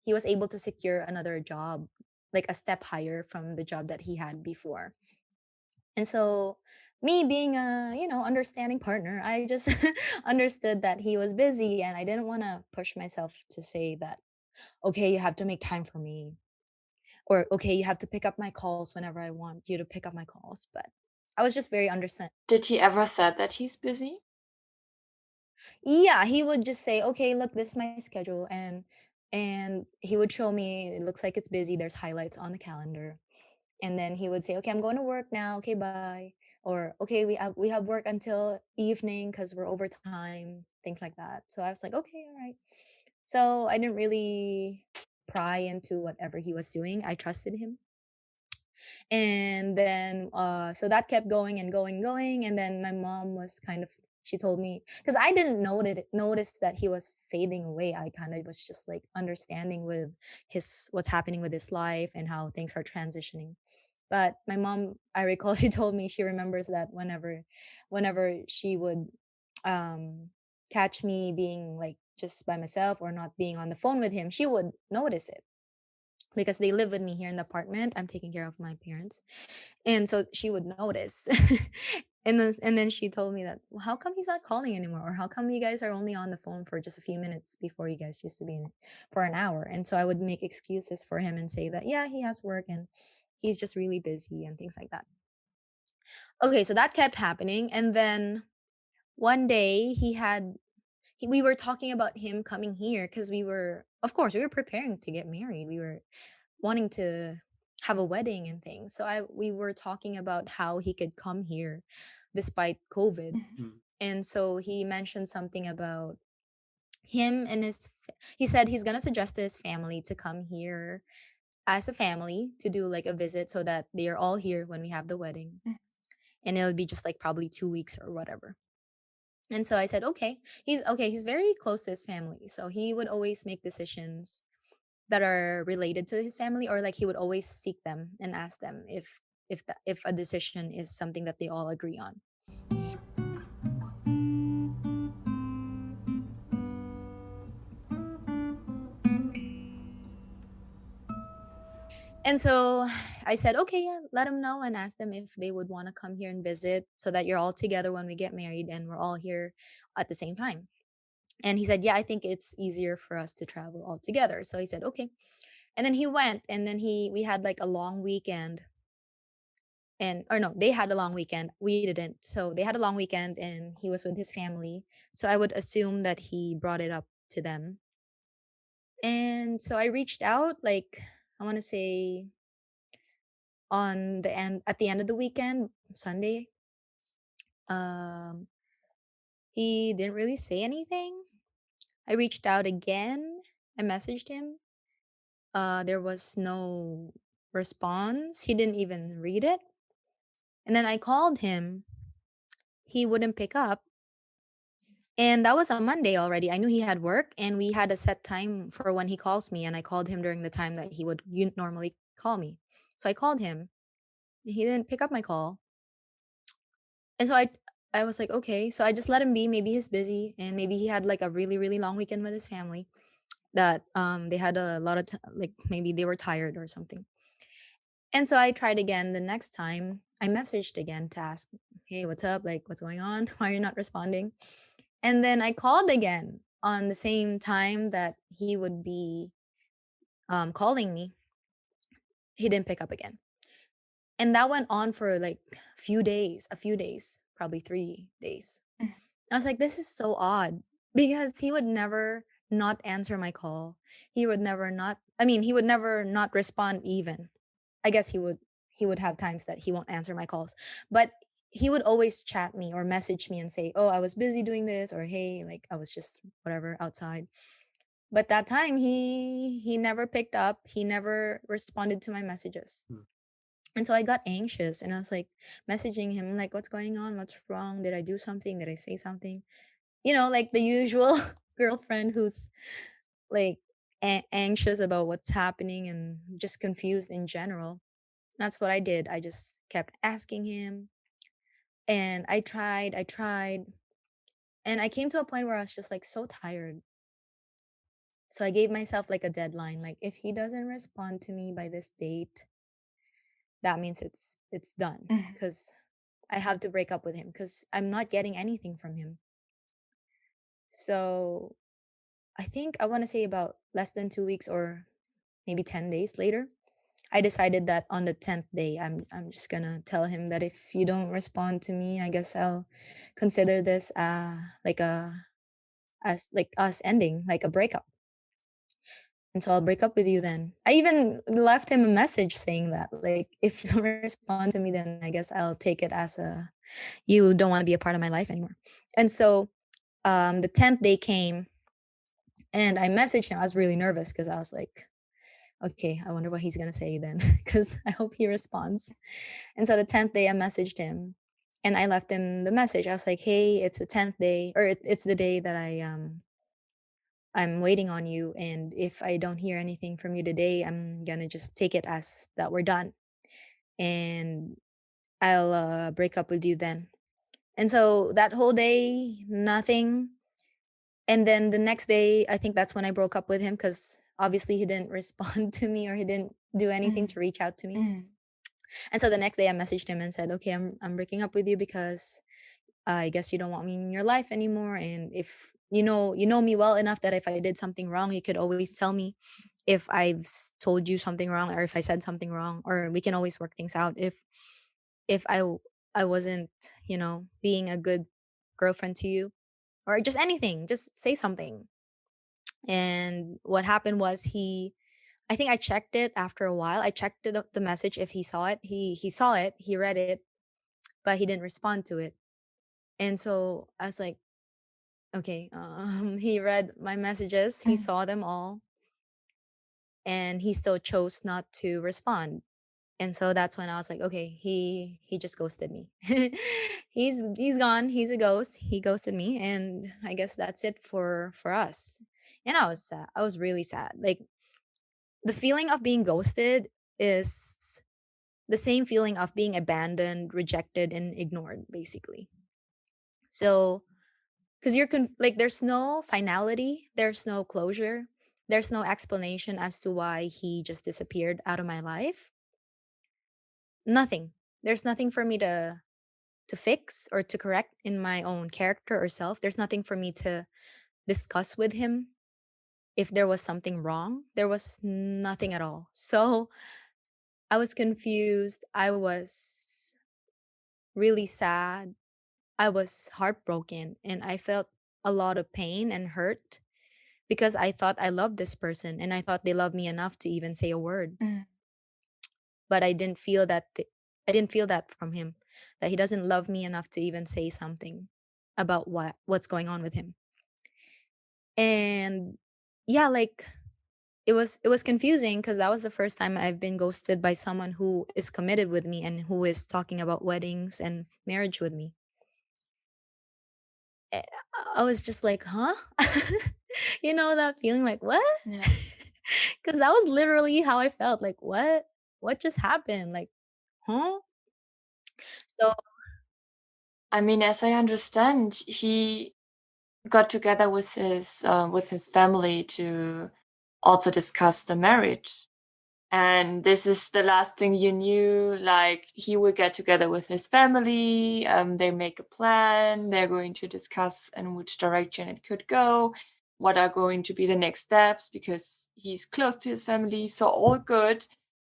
was able to secure another job, like a step higher from the job that he had before. And so me being a, understanding partner, I just understood that he was busy, and I didn't want to push myself to say that, okay, you have to make time for me, or okay, you have to pick up my calls whenever I want you to pick up my calls. But I was just very understand. Did he ever said that he's busy? Yeah, he would just say, "Okay, look, this is my schedule," and he would show me, "It looks like it's busy. There's highlights on the calendar." And then he would say, "Okay, I'm going to work now. Okay, bye." Or, "Okay, we have work until evening because we're overtime," things like that. So I was like, "Okay, all right." So I didn't really pry into whatever he was doing. I trusted him. And then so that kept going and going and going. And then my mom was kind of, she told me, because I didn't notice that he was fading away. I kind of was just like understanding with his what's happening with his life and how things are transitioning. But my mom, I recall, she told me she remembers that whenever she would um catch me being like just by myself or not being on the phone with him, she would notice it because they live with me here in the apartment. I'm taking care of my parents. And so she would notice. And then she told me that, "Well, how come he's not calling anymore? Or how come you guys are only on the phone for just a few minutes before you guys used to be in it for an hour?" And so I would make excuses for him and say that, yeah, he has work and he's just really busy and things like that. Okay, so that kept happening. And then one day we were talking about him coming here because of course, we were preparing to get married. We were wanting to have a wedding and things. So we were talking about how he could come here despite COVID. Mhm. Mm. And so he mentioned something about him and he said he's going to suggest to his family to come here as a family to do like a visit so that they are all here when we have the wedding. Mm. And it'll be just like probably 2 weeks or whatever. And so I said, okay. He's very close to his family. So he would always make decisions that are related to his family, or like he would always seek them and ask them if a decision is something that they all agree on. And so I said, okay, yeah, let them know and ask them if they would want to come here and visit so that you're all together when we get married and we're all here at the same time. And he said, yeah, I think it's easier for us to travel all together. So he said, okay. And then he went, and then we had like a long weekend. And or no, they had a long weekend, we didn't. So they had a long weekend and he was with his family, so I would assume that he brought it up to them. And so I reached out, like, I want to say at the end of the weekend, Sunday. um he didn't really say anything. I reached out again. I messaged him. There was no response. He didn't even read it. And then I called him. He wouldn't pick up. And that was a Monday already. I knew he had work, and we had a set time for when he calls me. And I called him during the time that he would normally call me. So I called him. And he didn't pick up my call. And so I was like, okay. So I just let him be. Maybe he's busy, and maybe he had like a really, really long weekend with his family that they had a lot of like maybe they were tired or something. And so I tried again the next time. I messaged again to ask, hey, what's up? Like, what's going on? Why are you not responding? And then I called again on the same time that he would be calling me. He didn't pick up again. And that went on for like a few days, probably 3 days. Mm. I was like, this is so odd because he would never not answer my call. He would never not respond even. I guess he would have times that he won't answer my calls, but he would always chat me or message me and say, "Oh, I was busy doing this," or "Hey, like I was just whatever outside." But that time he never picked up. He never responded to my messages. Mm. And so I got anxious and I was like messaging him like, "What's going on? What's wrong? Did I do something? Did I say something?" Like the usual girlfriend who's like anxious about what's happening and just confused in general. That's what I did. I just kept asking him, and I tried, and I came to a point where I was just like so tired. So I gave myself like a deadline, like if he doesn't respond to me by this date, that means it's done, Mhm. cuz I have to break up with him cuz I'm not getting anything from him. So, I think I want to say about less than 2 weeks or maybe 10 days later, I decided that on the 10th day I'm just going to tell him that if you don't respond to me, I guess I'll consider this like a as like us ending, like a breakup. And so I'll break up with you then. I even left him a message saying that, like, if you don't respond to me, then I guess I'll take it as a you don't want to be a part of my life anymore. And so the 10th day came and I messaged him. I was really nervous because I was like, okay, I wonder what he's gonna say then, because I hope he responds. And so the 10th day, I messaged him, and I left him the message. I was like, "Hey, it's the 10th day, or it's the day that I'm waiting on you, and if I don't hear anything from you today, I'm gonna just take it as that we're done, and I'll break up with you then." And so that whole day, nothing. And then the next day, I think that's when I broke up with him because obviously he didn't respond to me or he didn't do anything Mhm. to reach out to me. Mhm. And so the next day I messaged him and said, "Okay, I'm breaking up with you because I guess you don't want me in your life anymore, and if you know me well enough that if I did something wrong, you could always tell me if I've told you something wrong or if I said something wrong, or we can always work things out if I wasn't, being a good girlfriend to you or just anything, just say something." And what happened was I think I checked it after a while. I checked the message if he saw it. He saw it, he read it, but he didn't respond to it. And so I was like, okay, he read my messages, he Mhm. saw them all, and he still chose not to respond. And so that's when I was like, okay, he just ghosted me. He's gone. He's a ghost. He ghosted me, and I guess that's it for us. And I was sad. I was really sad. Like the feeling of being ghosted is the same feeling of being abandoned, rejected, and ignored, basically. So, because like, there's no finality, there's no closure, there's no explanation as to why he just disappeared out of my life. Nothing. There's nothing for me to fix or to correct in my own character or self. There's nothing for me to discuss with him if there was something wrong. There was nothing at all. So I was confused. I was really sad. I was heartbroken and I felt a lot of pain and hurt because I thought I loved this person and I thought they loved me enough to even say a word. Mhm. But I didn't feel that from him, that he doesn't love me enough to even say something about what's going on with him. And yeah, like it was confusing because that was the first time I've been ghosted by someone who is committed with me and who is talking about weddings and marriage with me. Eh, I was just like, "Huh?" You know that feeling like, "What?" Yeah. Because that was literally how I felt, like, "What? What just happened?" Like, "Huh?" So I mean, as I understand, he got together with his family to also discuss the marriage. And this is the last thing you knew. Like he will get together with his family. They make a plan. They're going to discuss in which direction it could go. What are going to be the next steps because he's close to his family. So all good.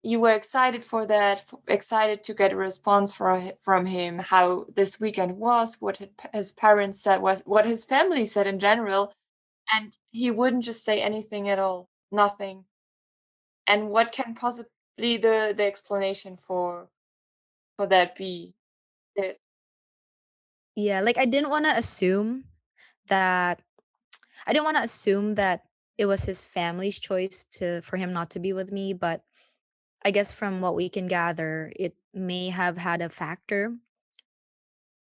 You were excited for that. Excited to get a response from him. How this weekend was. What his parents said was what his family said in general. And he wouldn't just say anything at all. Nothing. And what can possibly the explanation for that be? There. yeah, like, that I didn't wanna assume that it was his family's choice to for him not to be with me, but I guess from what we can gather, it may have had a factor.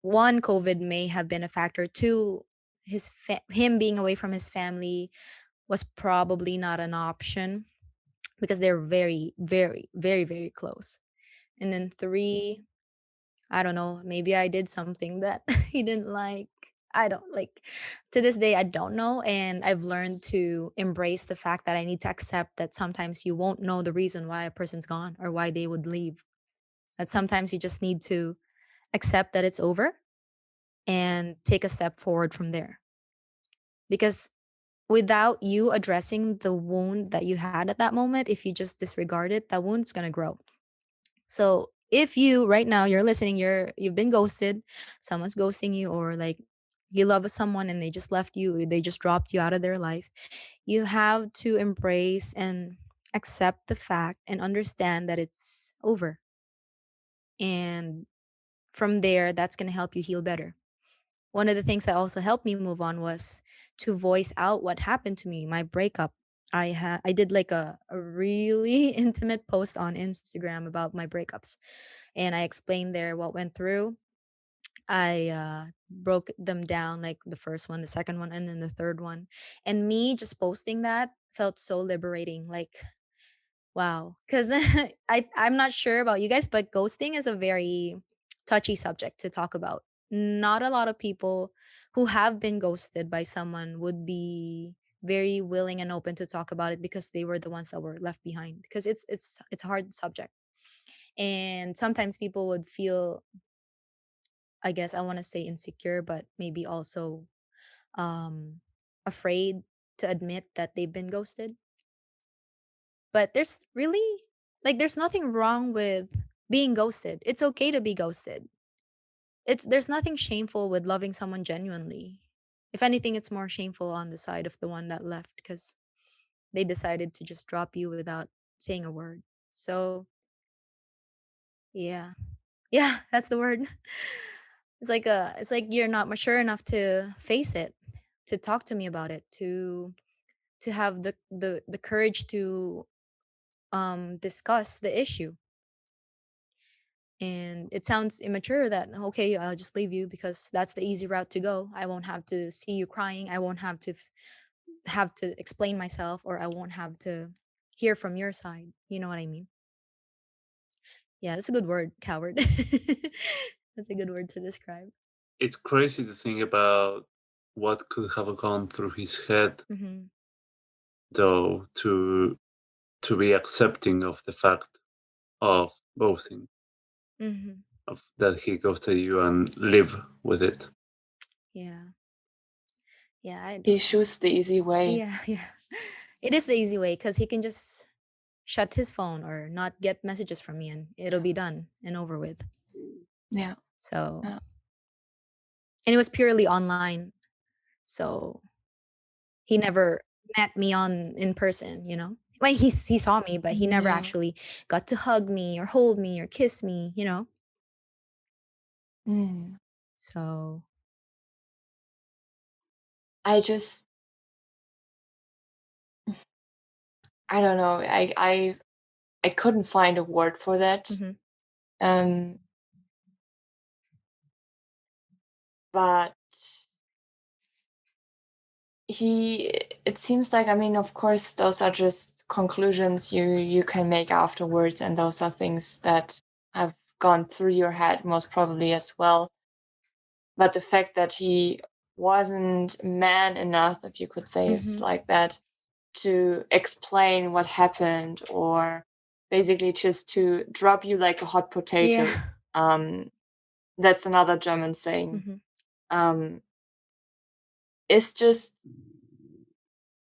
1, COVID may have been a factor. 2, him being away from his family was probably not an option because they're very, very, very, very close. And then three, I don't know, maybe I did something that he didn't like. I don't like, to this day, I don't know. And I've learned to embrace the fact that I need to accept that sometimes you won't know the reason why a person's gone or why they would leave. That sometimes you just need to accept that it's over and take a step forward from there. Because without you addressing the wound that you had at that moment, if you just disregard it, that wound's going to grow. So if you right now you're listening, you've been ghosted, someone's ghosting you, or like you love someone and they just left you, or they just dropped you out of their life, you have to embrace and accept the fact and understand that it's over. And from there, that's going to help you heal better. One of the things that also helped me move on was to voice out what happened to me, my breakup. I did like a really intimate post on Instagram about my breakups, and I explained there what went through. I broke them down, like the first one, the second one, and then the third one. And me just posting that felt so liberating. Like, wow. Because I'm not sure about you guys, but ghosting is a very touchy subject to talk about. Not a lot of people who have been ghosted by someone would be very willing and open to talk about it because they were the ones that were left behind, because it's a hard subject. And sometimes people would feel, I guess I want to say insecure, but maybe also um afraid to admit that they've been ghosted. But there's really, like, there's nothing wrong with being ghosted. It's okay to be ghosted. There's nothing shameful with loving someone genuinely. If anything, it's more shameful on the side of the one that left because they decided to just drop you without saying a word. So yeah. Yeah, that's the word. It's like you're not mature enough to face it, to talk to me about it, to have the courage to discuss the issue. And it sounds immature that, okay, I'll just leave you because that's the easy route to go. I won't have to see you crying. I won't have to have to explain myself, or I won't have to hear from your side. You know what I mean? Yeah, that's a good word, coward. That's a good word to describe. It's crazy to think about what could have gone through his head, Hmm. though, to be accepting of the fact of ghosting, Hmm. of that he ghosted you and live with it. Yeah. Yeah, I He don't. chooses the easy way. Yeah, yeah. It is the easy way because he can just shut his phone or not get messages from me and it'll be done and over with. Yeah. So, Yeah. and it was purely online. So he never met me on in person, you know? Like he saw me, but he never Yeah. actually got to hug me or hold me or kiss me, you know? Mm. So, I just, I don't know. I couldn't find a word for that. mhm, Um, but he, it seems like, I mean, of course, those are just conclusions you can make afterwards, and those are things that have gone through your head most probably as well. But the fact that he wasn't man enough, if you could say it's mhm. like that, to explain what happened, or basically just to drop you like a hot Yeah. potato. That's another German saying. Mhm, Um, it's just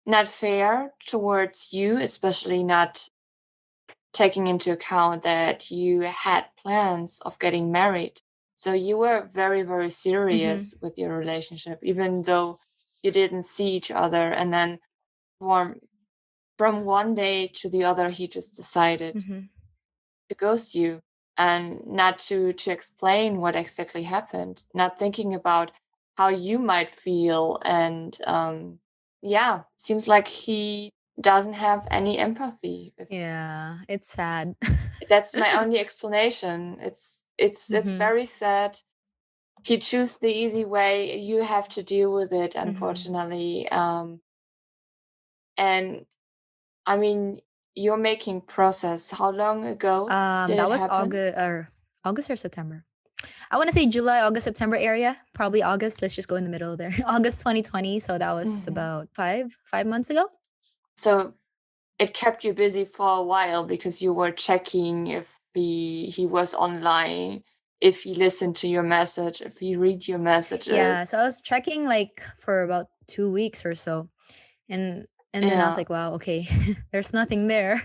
not fair towards you, especially not taking into account that you had plans of getting married. So you were very, very mhm, serious with your relationship, even though you didn't see each other. And then from, from one day to the other, he just decided mhm. to ghost you and not to explain what exactly happened, not thinking about how you might feel. And yeah, seems like he doesn't have any empathy. Yeah, it's sad. That's my only explanation. It's Mhm, very sad. He choose the easy way. You have to deal with it, mhm. unfortunately. And I mean, your making process, how long ago did That it was happen? August or September. I want to say July, August, September area. Probably August. Let's just go in the middle there. August 2020. So that was Hmm. about five months ago. So it kept you busy for a while because you were checking if he was online, if he listened to your message, if he read your Yeah. messages. So I was checking like for about 2 weeks or so, and then I was Yeah. like, wow, okay, there's nothing there.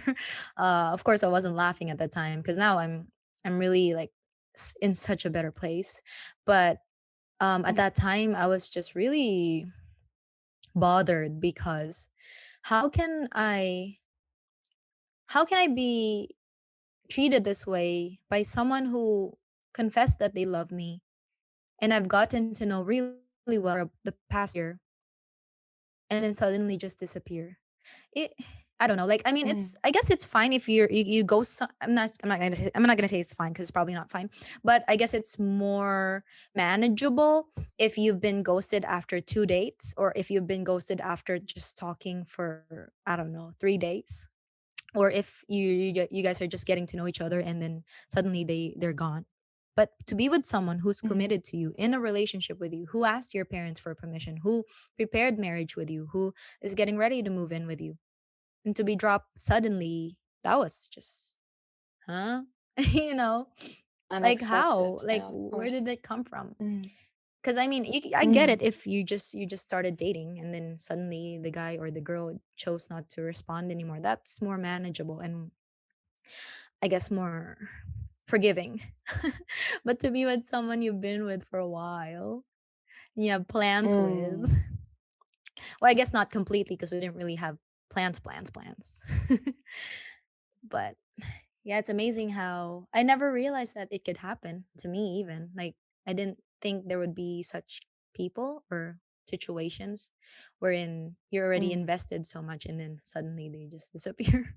Of course, I wasn't laughing at that time because now I'm really like in such a better place, but at Mm. that time I was just really bothered because how can I how can I be treated this way by someone who confessed that they love me and I've gotten to know really well for the past year and then suddenly just disappear. It I don't know. Like I mean, Mm. I guess it's fine if you go. I'm not gonna say it's fine because it's probably not fine. But I guess it's more manageable if you've been ghosted after 2 dates, or if you've been ghosted after just talking for I don't know 3 days, or if you guys are just getting to know each other and then suddenly they're gone. But to be with someone who's Mhm. committed to you in a relationship with you, who asked your parents for permission, who prepared marriage with you, who is getting ready to move in with you, and to be dropped suddenly, that was just, huh? you know, like how? Unexpected. Like Yeah, of where did course. it come from? Mm. Because I mean, I get Mm. it if you just started dating and then suddenly the guy or the girl chose not to respond anymore. That's more manageable and I guess more forgiving. But to be with someone you've been with for a while, and you have plans with, Mm. well, I guess not completely because we didn't really have plans. But yeah, it's amazing how I never realized that it could happen to me, even. Like, I didn't think there would be such people or situations wherein you're already Mm. invested so much and then suddenly they just disappear.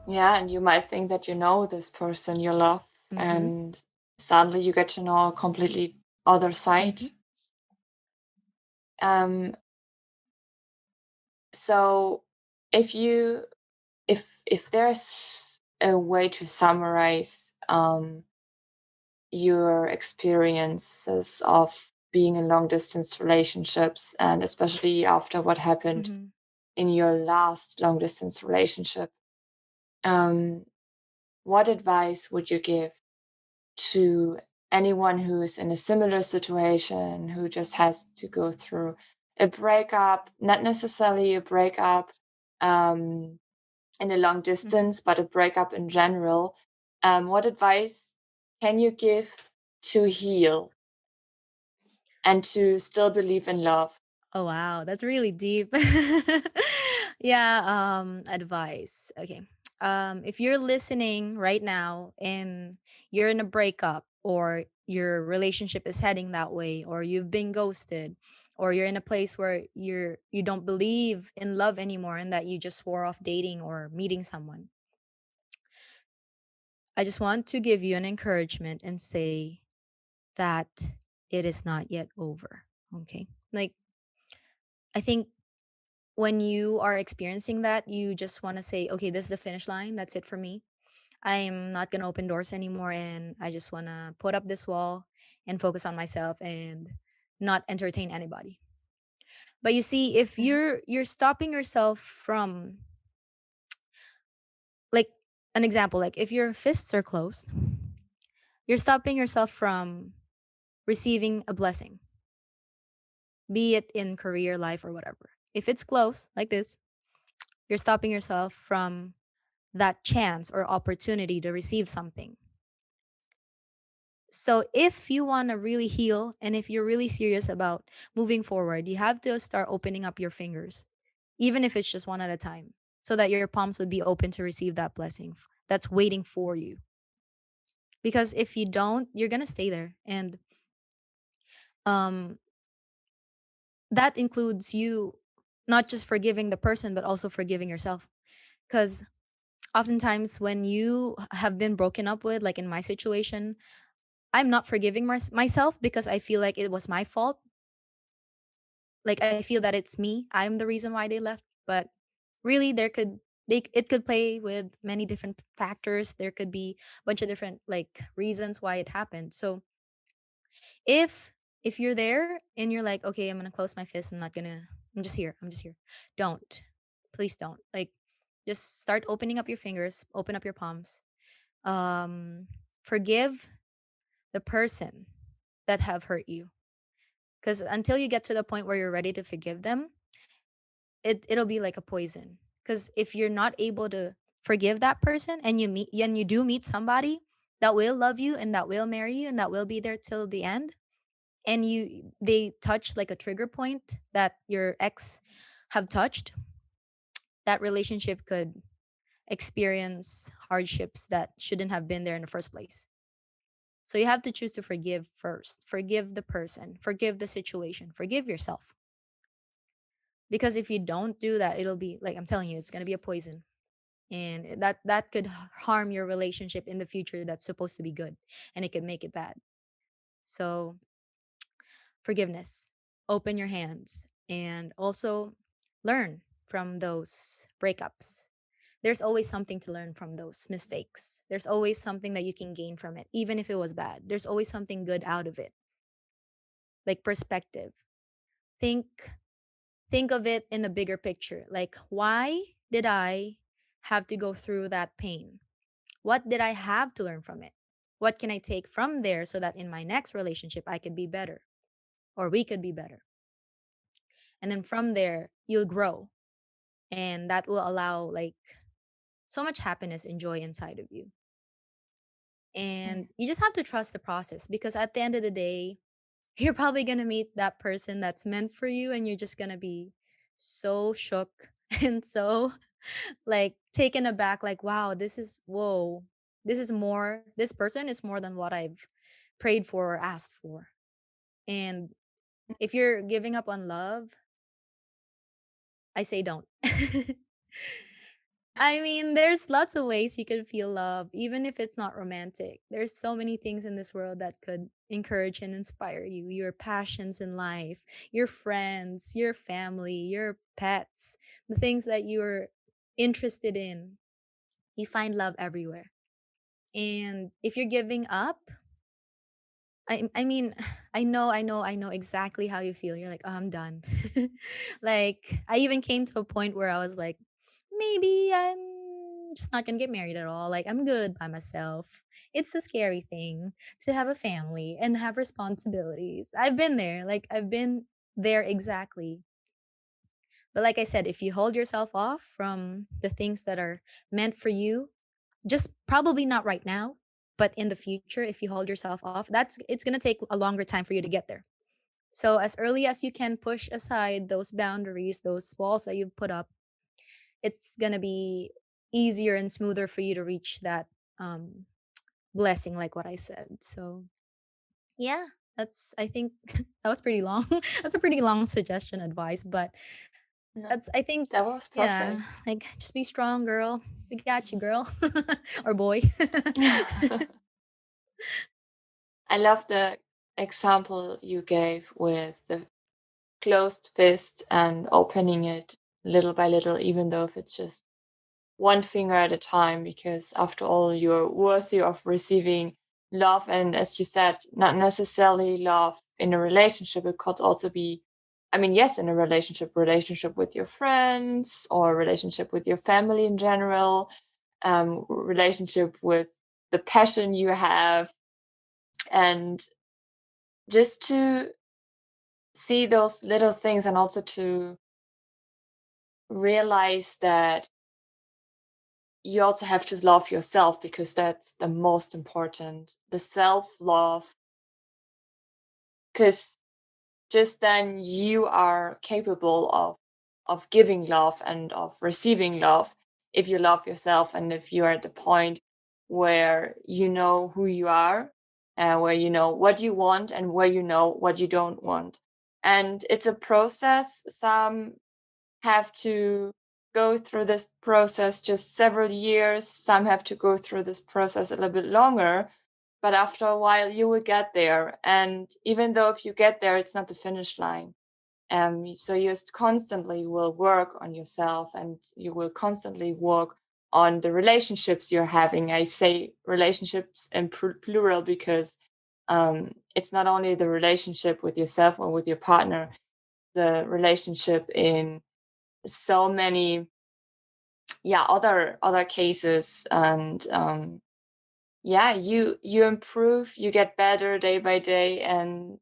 Yeah, and you might think that you know this person you love, Mm-hmm. and suddenly you get to know a completely other side. Mm-hmm. Um, so if you if there's a way to summarize your experiences of being in long distance relationships, and especially after what happened Mm-hmm. in your last long distance relationship, um, what advice would you give to anyone who is in a similar situation, who just has to go through a breakup, not necessarily a breakup um, in a long Mm-hmm. distance, but a breakup in general? What advice can you give to heal and to still believe in love? Oh wow, that's really deep. Yeah, advice. Okay. If you're listening right now and you're in a breakup or your relationship is heading that way or you've been ghosted or you're in a place where you don't believe in love anymore and that you just swore off dating or meeting someone. I just want to give you an encouragement and say that it is not yet over. Okay? Like I think when you are experiencing that, you just want to say, okay, this is the finish line. That's it for me. I'm not going to open doors anymore. And I just want to put up this wall and focus on myself and not entertain anybody. But you see, if Mhm. you're stopping yourself from like an example, like if your fists are closed, you're stopping yourself from receiving a blessing, be it in career, life, or whatever. If it's close like this, you're stopping yourself from that chance or opportunity to receive something. So if you want to really heal and if you're really serious about moving forward, you have to start opening up your fingers, even if it's just one at a time, so that your palms would be open to receive that blessing that's waiting for you. Because if you don't, you're going to stay there. And um that includes you not just forgiving the person but also forgiving yourself. Cuz oftentimes when you have been broken up with, like in my situation, I'm not forgiving myself because I feel like it was my fault. Like I feel that it's me. I'm the reason why they left. But really, it could play with many different factors. There could be a bunch of different like reasons why it happened. So if if you're there and you're like, okay, I'm gonna close my fist. I'm just here. I'm just here. Don't. Please don't. Like just start opening up your fingers, open up your palms. Forgive the person that have hurt you. Because until you get to the point where you're ready to forgive them, it'll be like a poison. Because if you're not able to forgive that person and you do meet somebody that will love you and that will marry you and that will be there till the end, and they touch like a trigger point that your ex have touched, that relationship could experience hardships that shouldn't have been there in the first place. So you have to choose to forgive first. Forgive the person, forgive the situation, forgive yourself. Because if you don't do that, it'll be like I'm telling you, it's going to be a poison. And that could harm your relationship in the future that's supposed to be good, and it could make it bad. So, forgiveness. Open your hands and also learn from those breakups. There's always something to learn from those mistakes. There's always something that you can gain from it, even if it was bad. There's always something good out of it, like perspective. Think think of it in a bigger picture. Like, why did I have to go through that pain? What did I have to learn from it? What can I take from there so that in my next relationship I could be better or we could be better? And then from there, you'll grow, and that will allow like so much happiness and joy inside of you. Mm. And you just have to trust the process because at the end of the day, you're probably going to meet that person that's meant for you, and you're just going to be so shook and so like taken aback, like, wow, whoa, this person is more than what I've prayed for or asked for. And if you're giving up on love, I say don't. I mean, there's lots of ways you can feel love, even if it's not romantic. There's so many things in this world that could encourage and inspire you. Your passions in life, your friends, your family, your pets, the things that you're interested in. You find love everywhere. And if you're giving up, I mean, I know exactly how you feel. You're like, oh, I'm done. Like, I even came to a point where I was like, maybe I'm just not gonna get married at all. Like, I'm good by myself. It's a scary thing to have a family and have responsibilities. I've been there. Like, I've been there exactly. But like I said, if you hold yourself off from the things that are meant for you, just probably not right now, but in the future, if you hold yourself off, it's going to take a longer time for you to get there. So as early as you can push aside those boundaries, those walls that you've put up, it's going to be easier and smoother for you to reach that um blessing, like what I said. So yeah, that's I think that was pretty long. That's a pretty long suggestion advice, but No, that's I think that was yeah, perfect. like just be strong, girl. We got you, girl. Or boy. I love the example you gave with the closed fist and opening it little by little, even though if it's just one finger at a time, because after all, you're worthy of receiving love. And as you said, not necessarily love in a relationship. It could also be, I mean, yes, in a relationship with your friends or relationship with your family in general, relationship with the passion you have, and just to see those little things and also to realize that you also have to love yourself, because that's the most important, the self love, because just then you are capable of giving love and of receiving love if you love yourself, and if you're at the point where you know who you are, and where you know what you want and where you know what you don't want. And it's a process. Some have to go through this process just several years. Some have to go through this process a little bit longer, but after a while you will get there. And even though if you get there, it's not the finish line. So you just constantly will work on yourself, and you will constantly work on the relationships you're having. I say relationships in plural because it's not only the relationship with yourself or with your partner, the relationship in so many other cases. And you improve, you get better day by day. And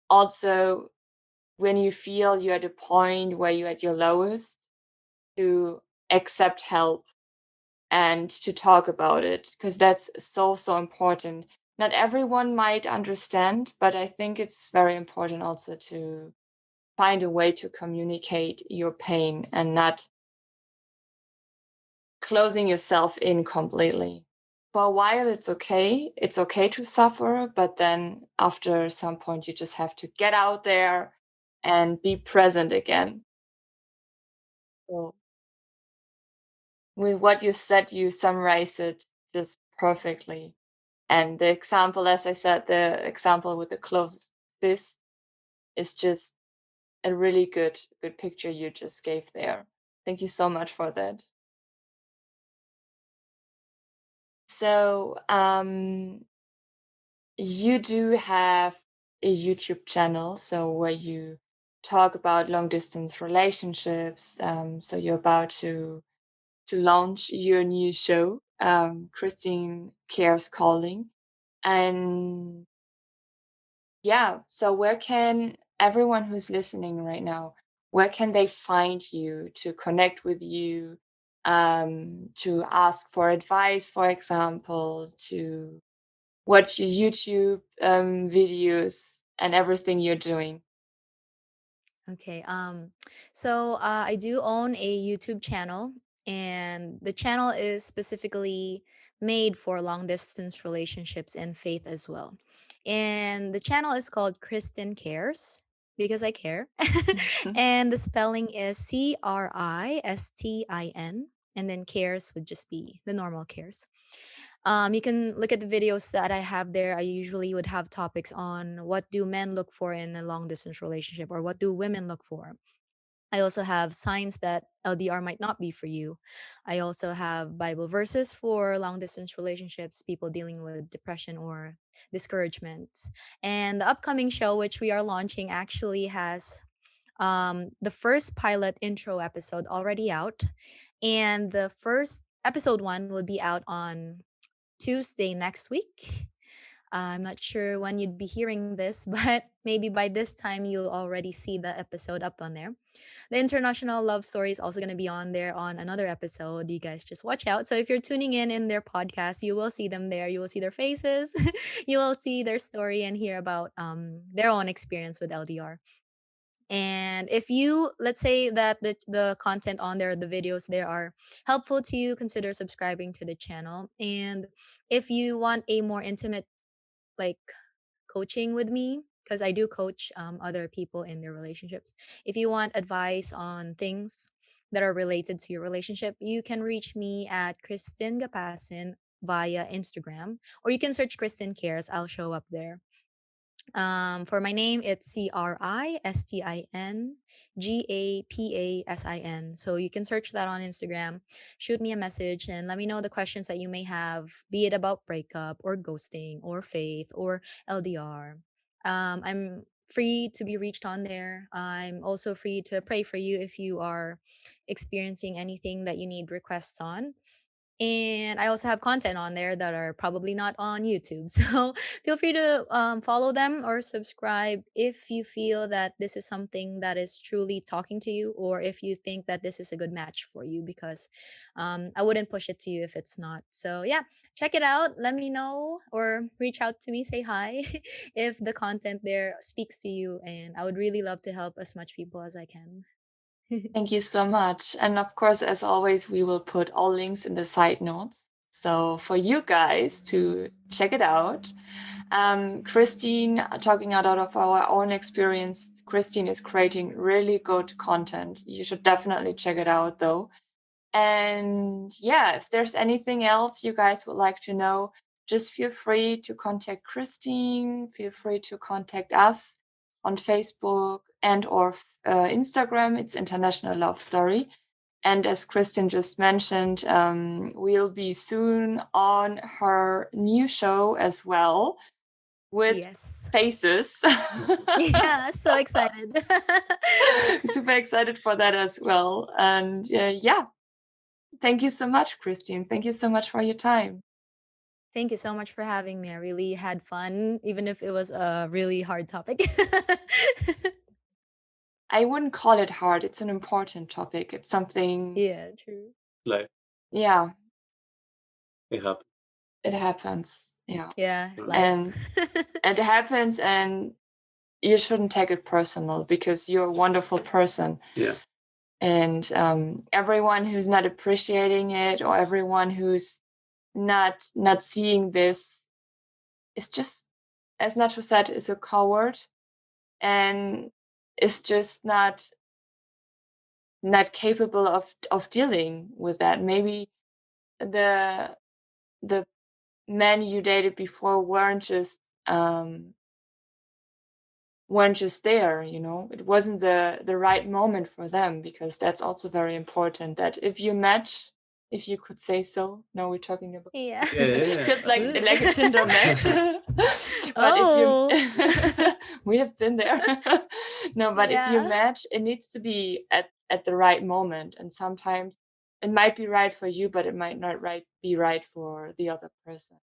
also, when you feel you're at a point where you're at your lowest, to accept help and to talk about it, because that's so important. Not everyone might understand, but I think it's very important also to find a way to communicate your pain and not closing yourself in completely. For a while, it's okay. It's okay to suffer, but then after some point, you just have to get out there and be present again. So, with what you said, you summarize it just perfectly. And the example, as I said, the example with the closest this is just a really good picture you just gave there. Thank you so much for that. So, you do have a YouTube channel, so where you talk about long distance relationships. So you're about to launch your new show, Cristin Cares Calling. And yeah, so where can everyone who's listening right now, where can they find you to connect with you, to ask for advice, for example, to watch your YouTube videos and everything you're doing? Okay. So I do own a YouTube channel, and the channel is specifically made for long distance relationships and faith as well. And the channel is called Cristin Cares because I care. And the spelling is Cristin, and then cares would just be the normal cares. You can look at the videos that I have there. I usually would have topics on what do men look for in a long distance relationship, or what do women look for. I also have signs that LDR might not be for you. I also have Bible verses for long distance relationships, people dealing with depression or discouragement. And the upcoming show, which we are launching, actually has the first pilot intro episode already out. And the first episode one will be out on Tuesday next week. I'm not sure when you'd be hearing this, but maybe by this time you'll already see the episode up on there. The international love story is also going to be on there on another episode. You guys just watch out. So if you're tuning in their podcast, you will see them there. You will see their faces. You will see their story and hear about their own experience with LDR. And if you, let's say that the content on there, the videos there are helpful to you, consider subscribing to the channel. And if you want a more intimate, like, coaching with me, because I do coach other people in their relationships. If you want advice on things that are related to your relationship, you can reach me at Cristin Gapasin via Instagram, or you can search Cristin Cares. I'll show up there. For my name, it's Cristin Gapasin. So you can search that on Instagram. Shoot me a message and let me know the questions that you may have, be it about breakup or ghosting or faith or LDR. I'm free to be reached on there. I'm also free to pray for you if you are experiencing anything that you need requests on. And I also have content on there that are probably not on YouTube. So feel free to follow them or subscribe if you feel that this is something that is truly talking to you, or if you think that this is a good match for you, because I wouldn't push it to you if it's not. So yeah, check it out. Let me know or reach out to me, say hi if the content there speaks to you. And I would really love to help as much people as I can. Thank you so much. And of course, as always, we will put all links in the side notes. So for you guys to check it out. Cristin, talking out of our own experience, Cristin is creating really good content. You should definitely check it out though. And yeah, if there's anything else you guys would like to know, just feel free to contact Cristin, feel free to contact us on Facebook and or Instagram. It's International Love Story. And as Cristin just mentioned, we'll be soon on her new show as well with Yes. faces. Yeah, so excited. Super excited for that as well. And yeah, thank you so much, Cristin. Thank you so much for your time. Thank you so much for having me. I really had fun, even if it was a really hard topic. I wouldn't call it hard. It's an important topic. It's something, Yeah, true. Like yeah, it happened. it happens. Yeah. Yeah, Mm. life. And it happens, and you shouldn't take it personal because you're a wonderful person. Yeah. And everyone who's not appreciating it or everyone who's not seeing this is just, as Nacho said, is a coward and is just not capable of dealing with that. Maybe the men you dated before weren't just there, you know. It wasn't the right moment for them, because that's also very important, that if you match, if you could say so. No, we're talking about Yeah. it's like Ooh. a Tinder match. But Oh. if you we have been there. No, but if you Yeah. match, it needs to be at the right moment, and sometimes it might be right for you, but it might not be right for the other person.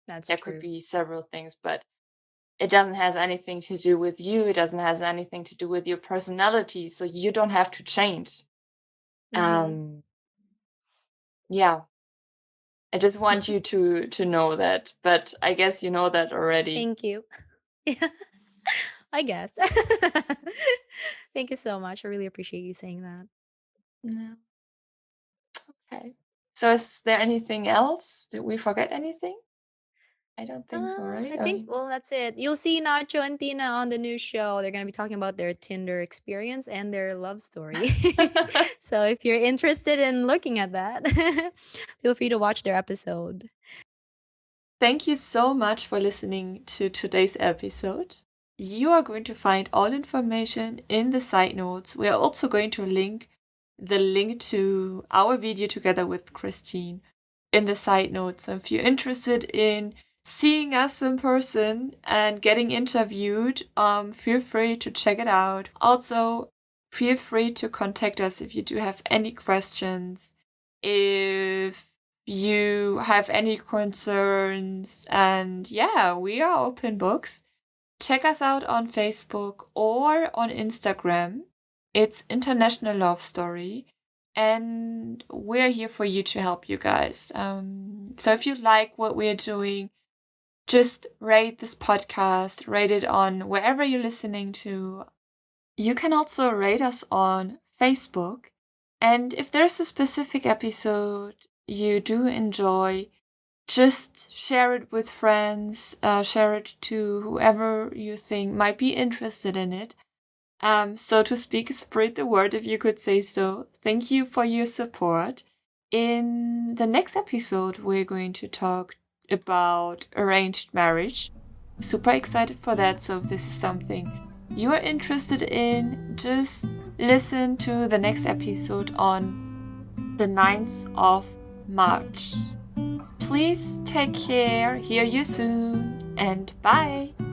That's There true. could be several things, but it doesn't have anything to do with you. It doesn't have anything to do with your personality. So you don't have to change. Mhm. Yeah. I just want you to know that. But I guess you know that already. Thank you. Yeah. I guess. Thank you so much. I really appreciate you saying that. Yeah. Okay. So is there anything else? Did we forget anything? I don't think so, right? I think, well, that's it. You'll see Nacho and Tina on the new show. They're going to be talking about their Tinder experience and their love story. So if you're interested in looking at that, feel free to watch their episode. Thank you so much for listening to today's episode. You are going to find all information in the side notes. We are also going to link the link to our video together with Cristin in the side notes. So if you're interested in seeing us in person and getting interviewed, feel free to check it out. Also, feel free to contact us if you do have any questions. If you have any concerns, and yeah, we are open books. Check us out on Facebook or on Instagram. It's International Love Story, and we're here for you to help you guys. So if you like what we're doing, just rate this podcast, rate it on wherever you're listening to. You can also rate us on Facebook. And if there's a specific episode you do enjoy, just share it with friends, share it to whoever you think might be interested in it. So to speak, spread the word, if you could say so. Thank you for your support. In the next episode, we're going to talk about arranged marriage. Super excited for that. So if this is something you're interested in, just listen to the next episode on the 9th of March. Please take care, hear you soon, and bye!